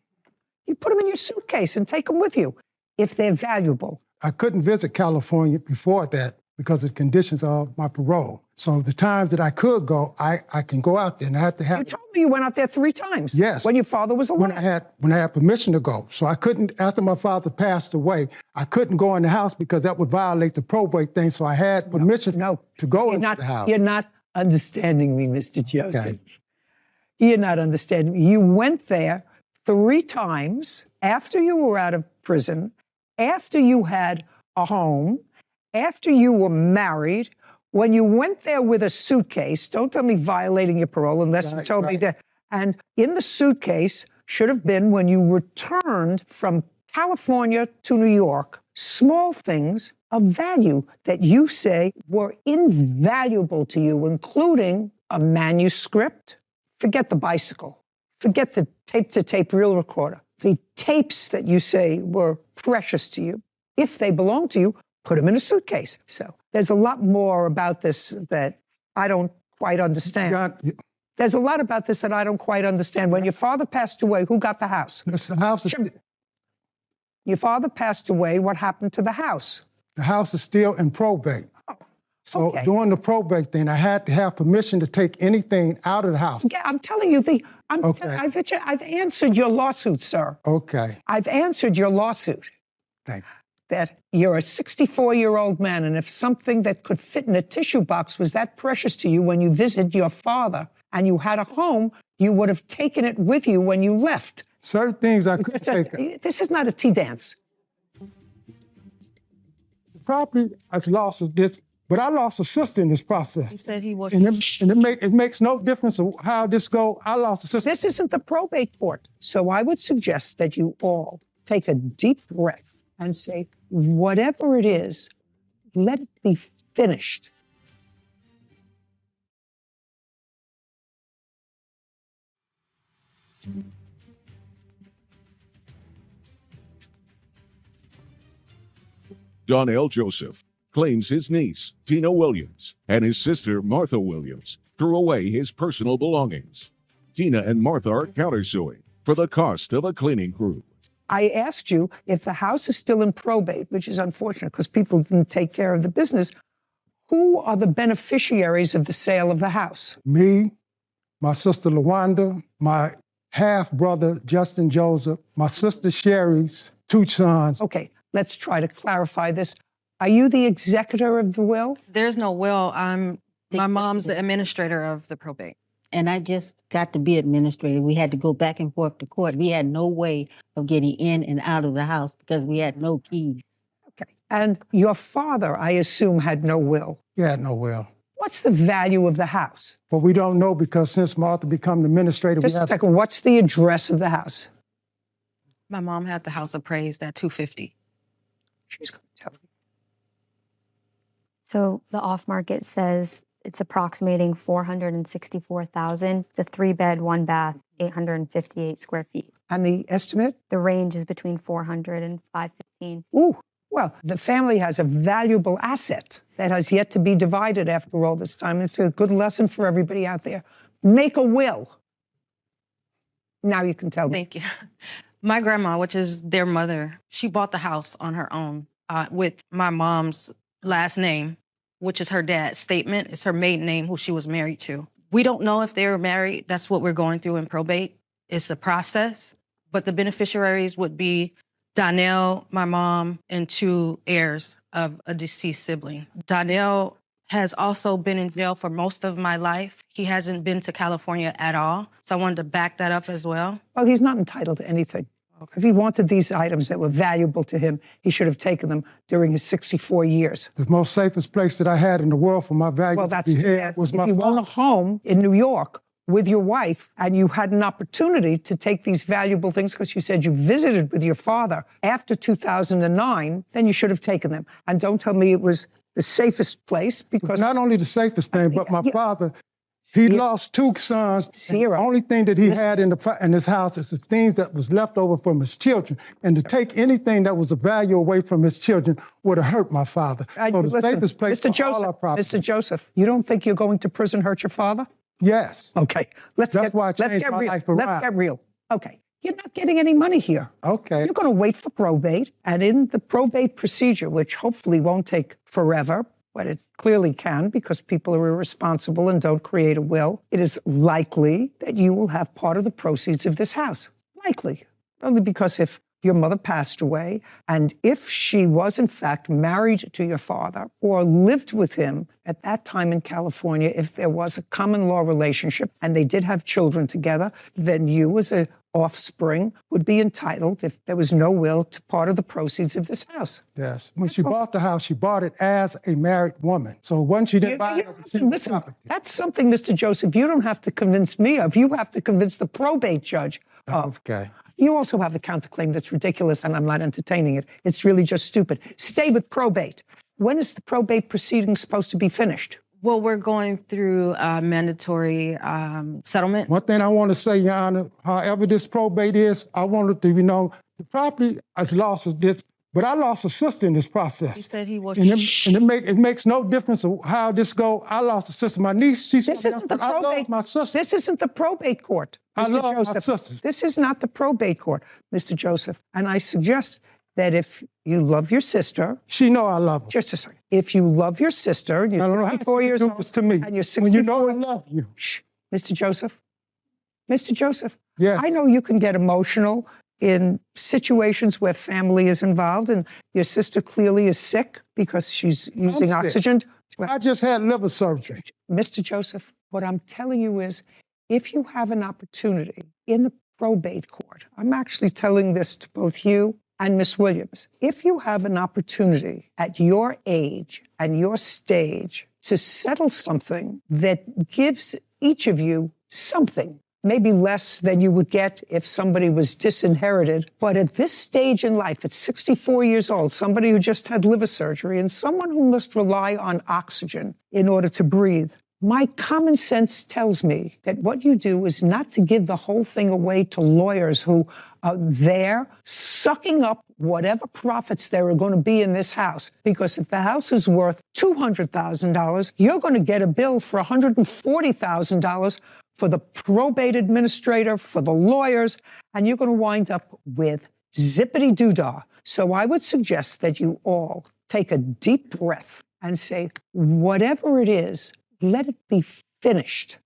You put them in your suitcase and take them with you if they're valuable. I couldn't visit California before that because of the conditions of my parole. So the times that I could go, I can go out there, and I had to have... You told me you went out there 3 times. Yes. When your father was alive. When I had permission to go. So I couldn't, after my father passed away, I couldn't go in the house because that would violate the probate thing. So I had permission to go into the house. You're not understanding me, Mr. Joseph. Okay. You're not understanding me. You went there 3 times after you were out of prison, after you had a home, after you were married. When you went there with a suitcase, don't tell me violating your parole unless you told me that. And in the suitcase should have been, when you returned from California to New York, small things of value that you say were invaluable to you, including a manuscript. Forget the bicycle. Forget the tape-to-tape reel recorder. The tapes that you say were precious to you, if they belong to you, put them in a suitcase. So there's a lot more about this that I don't quite understand. There's a lot about this that I don't quite understand. When your father passed away, who got the house? The house is... Your father passed away. What happened to the house? The house is still in probate. So during the probate thing, I had to have permission to take anything out of the house. Yeah, I'm telling you, I've answered your lawsuit, sir. Okay. I've answered your lawsuit. Thank you. That you're a 64-year-old man, and if something that could fit in a tissue box was that precious to you when you visited your father and you had a home, you would have taken it with you when you left. Certain things I could take. This is not a tea dance. The property has lost this, but I lost a sister in this process. He said he was. And it makes no difference of how this go. I lost a sister. This isn't the probate court. So I would suggest that you all take a deep breath and say, whatever it is, let it be finished. Donnell Joseph claims his niece, Tina Williams, and his sister, Martha Williams, threw away his personal belongings. Tina and Martha are countersuing for the cost of a cleaning crew. I asked you if the house is still in probate, which is unfortunate because people didn't take care of the business. Who are the beneficiaries of the sale of the house? Me, my sister LaWanda, my half-brother Justin Joseph, my sister Sherry's 2 sons. Okay, let's try to clarify this. Are you the executor of the will? There's no will. My mom's the administrator of the probate. And I just got to be administrator. We had to go back and forth to court. We had no way of getting in and out of the house because we had no keys. Okay. And your father, I assume, had no will. He had no will. What's the value of the house? But we don't know because since Martha became the administrator, Just a second, what's the address of the house? My mom had the house appraised at $250,000. She's going to tell you. So the off market says it's approximating $464,000. It's a 3-bed, 1-bath, 858 square feet. And the estimate? The range is between 400 and 515. Ooh, well, the family has a valuable asset that has yet to be divided after all this time. It's a good lesson for everybody out there. Make a will. Now you can tell me. Thank you. My grandma, which is their mother, she bought the house on her own with my mom's last name, which is her dad's statement. It's her maiden name, who she was married to. We don't know if they were married. That's what we're going through in probate. It's a process. But the beneficiaries would be Donnell, my mom, and 2 heirs of a deceased sibling. Donnell has also been in jail for most of my life. He hasn't been to California at all. So I wanted to back that up as well. Well, he's not entitled to anything. If he wanted these items that were valuable to him, he should have taken them during his 64 years. The most safest place that I had in the world for my value Well, that's was if my you own a home in New York with your wife and you had an opportunity to take these valuable things because you said you visited with your father after 2009, then you should have taken them. And don't tell me it was the safest place because... Not only the safest thing, but my father... He lost 2 sons. The only thing that he had in his house is the things that was left over from his children. And to take anything that was of value away from his children would have hurt my father. So the safest place for all our property. Mr. Joseph, you don't think you're going to prison hurt your father? Yes. Okay. Let's get real. Okay. You're not getting any money here. Okay. You're going to wait for probate. And in the probate procedure, which hopefully won't take forever, but it clearly can because people are irresponsible and don't create a will, it is likely that you will have part of the proceeds of this house. Likely. Only because if your mother passed away and if she was in fact married to your father or lived with him at that time in California, if there was a common law relationship and they did have children together, then you as a offspring would be entitled, if there was no will, to part of the proceeds of this house. Yes. When she bought the house, she bought it as a married woman. So once she didn't buy it as a single property. That's something, Mr. Joseph, you don't have to convince me of. You have to convince the probate judge of. Okay. You also have a counterclaim that's ridiculous, and I'm not entertaining it. It's really just stupid. Stay with probate. When is the probate proceeding supposed to be finished? Well, we're going through mandatory settlement. One thing I want to say, Your Honor, however this probate is, I wanted to, the property has lost this, but I lost a sister in this process. He said he was. And it makes no difference of how this goes. I lost a sister. My niece, this isn't the probate. I love my sister. This isn't the probate court. I love my sister. This is not the probate court, Mr. Joseph. And I suggest that if you love your sister... She know I love her. Just a second. If you love your sister, you're 64 years old, to me. and you're 64... When you know I love you. Shh. Mr. Joseph. Mr. Joseph. Yes. I know you can get emotional in situations where family is involved, and your sister clearly is sick because she's using oxygen. I just had liver surgery. Mr. Joseph, what I'm telling you is, if you have an opportunity in the probate court, I'm actually telling this to both you and Miss Williams, if you have an opportunity at your age and your stage to settle something that gives each of you something, maybe less than you would get if somebody was disinherited, but at this stage in life, at 64 years old, somebody who just had liver surgery and someone who must rely on oxygen in order to breathe, My common sense tells me that what you do is not to give the whole thing away to lawyers who are there sucking up whatever profits there are going to be in this house. Because if the house is worth $200,000, you're going to get a bill for $140,000 for the probate administrator, for the lawyers, and you're going to wind up with zippity-doo-dah. So I would suggest that you all take a deep breath and say, whatever it is, let it be finished.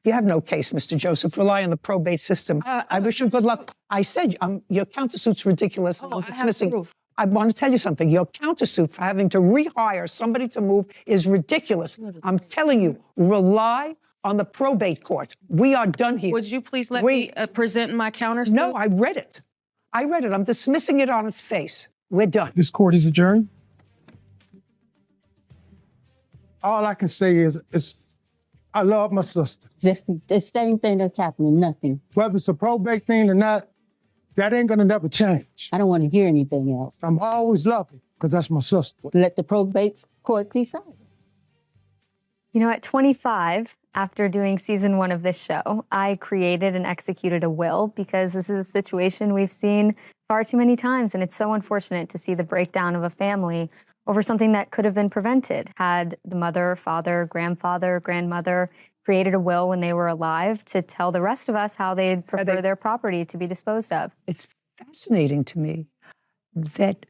You have no case, Mr. Joseph. Rely on the probate system. I wish you good luck. I said your countersuit's ridiculous. I'm dismissing. I want to tell you something. Your countersuit for having to rehire somebody to move is ridiculous. I'm telling you, rely on the probate court. We are done here. Would you please let me present my countersuit? No, I read it. I'm dismissing it on its face. We're done. This court is adjourned. All I can say is I love my sister. Just the same thing that's happening, nothing. Whether it's a probate thing or not, that ain't gonna never change. I don't want to hear anything else. I'm always loving because that's my sister. Let the probate court decide. You know, at 25, after doing season 1 of this show, I created and executed a will because this is a situation we've seen far too many times, and it's so unfortunate to see the breakdown of a family over something that could have been prevented had the mother, father, grandfather, grandmother created a will when they were alive to tell the rest of us how they'd prefer their property to be disposed of. It's fascinating to me that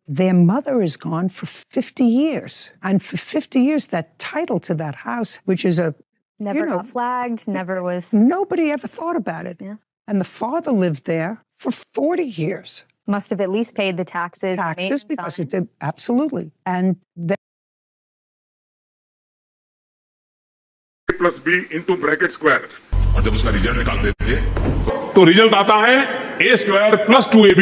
their mother is gone for 50 years. And for 50 years, that title to that house, which is Never got flagged, never was. Nobody ever thought about it. Yeah. And the father lived there for 40 years. Must have at least paid the taxes. Taxes, because it did, absolutely. And then plus b into bracket square और जब उसका result निकालते थे तो result आता है a square plus 2ab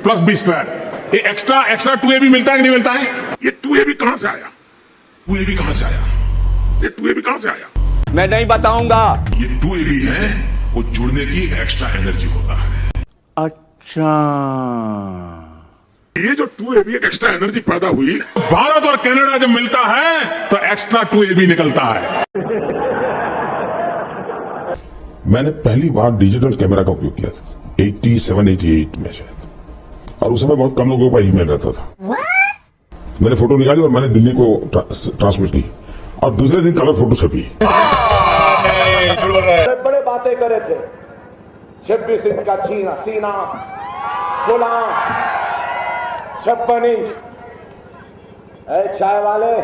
plus b square. ये extra 2ab मिलता है कि नहीं मिलता है? ये 2ab कहां से आया? 2ab कहां से आया? ये 2ab कहां से आया? मैं नहीं बताऊंगा। ये 2ab है वो जुड़ने की एक्स्ट्रा एनर्जी होता है। अच्छा, ये जो 2ab एक एक्स्ट्रा एनर्जी पैदा हुई, भारत और कनाडा जब मिलता है तो एक्स्ट्रा 2ab निकलता है। मैंने पहली बार डिजिटल कैमरा का उपयोग किया था 87-88 में शायद, और उस समय बहुत कम लोगों का ईमेल रहता था। मैंने फोटो निकाली और मैंने दिल्ली को ट्रांसमिट की और दूसरे दिन कलर फोटो छपी। बड़े बातें करे थे, 26 इंच का सीना, 56 इंच। चाय वाले,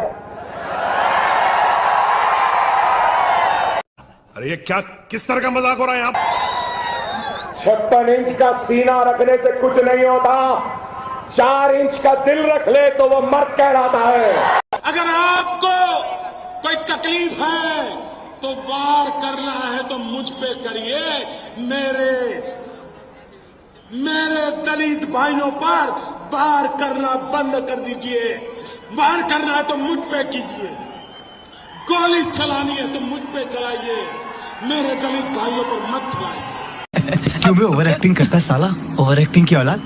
अरे ये क्या, किस तरह का मजाक हो रहा है यहाँ? 56 इंच का सीना रखने से कुछ नहीं होता, 4 इंच का दिल रख ले तो वो मर्द कहलाता है। अगर आपको कोई तकलीफ है तो वार करना है तो मुझ पे करिए, मेरे दलित भाइयों पर वार करना बंद कर दीजिए। वार करना है तो मुझ पे कीजिए, गोली चलानी है तो मुझ पे चलाइए, मेरे दलित भाइयों पर मत चलाइए। क्यों भी ओवर एक्टिंग करता है साला, ओवर एक्टिंग की औलाद।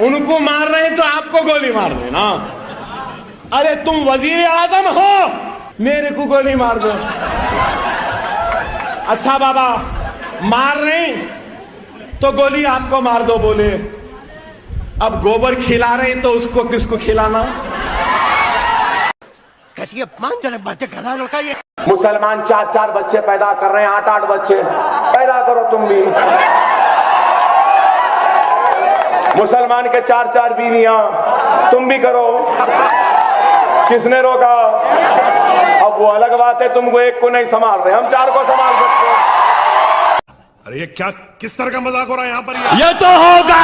उनको मार रहे हैं तो आपको गोली मार दे ना। अरे तुम वजीर आजम हो, मेरे को गोली मार दो। अच्छा बाबा, मार रहे तो गोली आपको मार दो बोले, अब गोबर खिला रहे तो उसको किसको खिलाना? कैसी अपमानजनक बातें कर रहा है लड़का ये। मुसलमान 4-4 बच्चे पैदा कर रहे हैं, 8-8 बच्चे पैदा करो तुम भी। मुसलमान के 4-4 बीवियां, तुम भी करो। किसने रोका? अब वो अलग बात है, तुमको एक को नहीं संभाल रहे, हम 4 को संभाल सकते हैं। अरे ये क्या, किस तरह का मजाक हो रहा है यहाँ पर? ये तो होगा।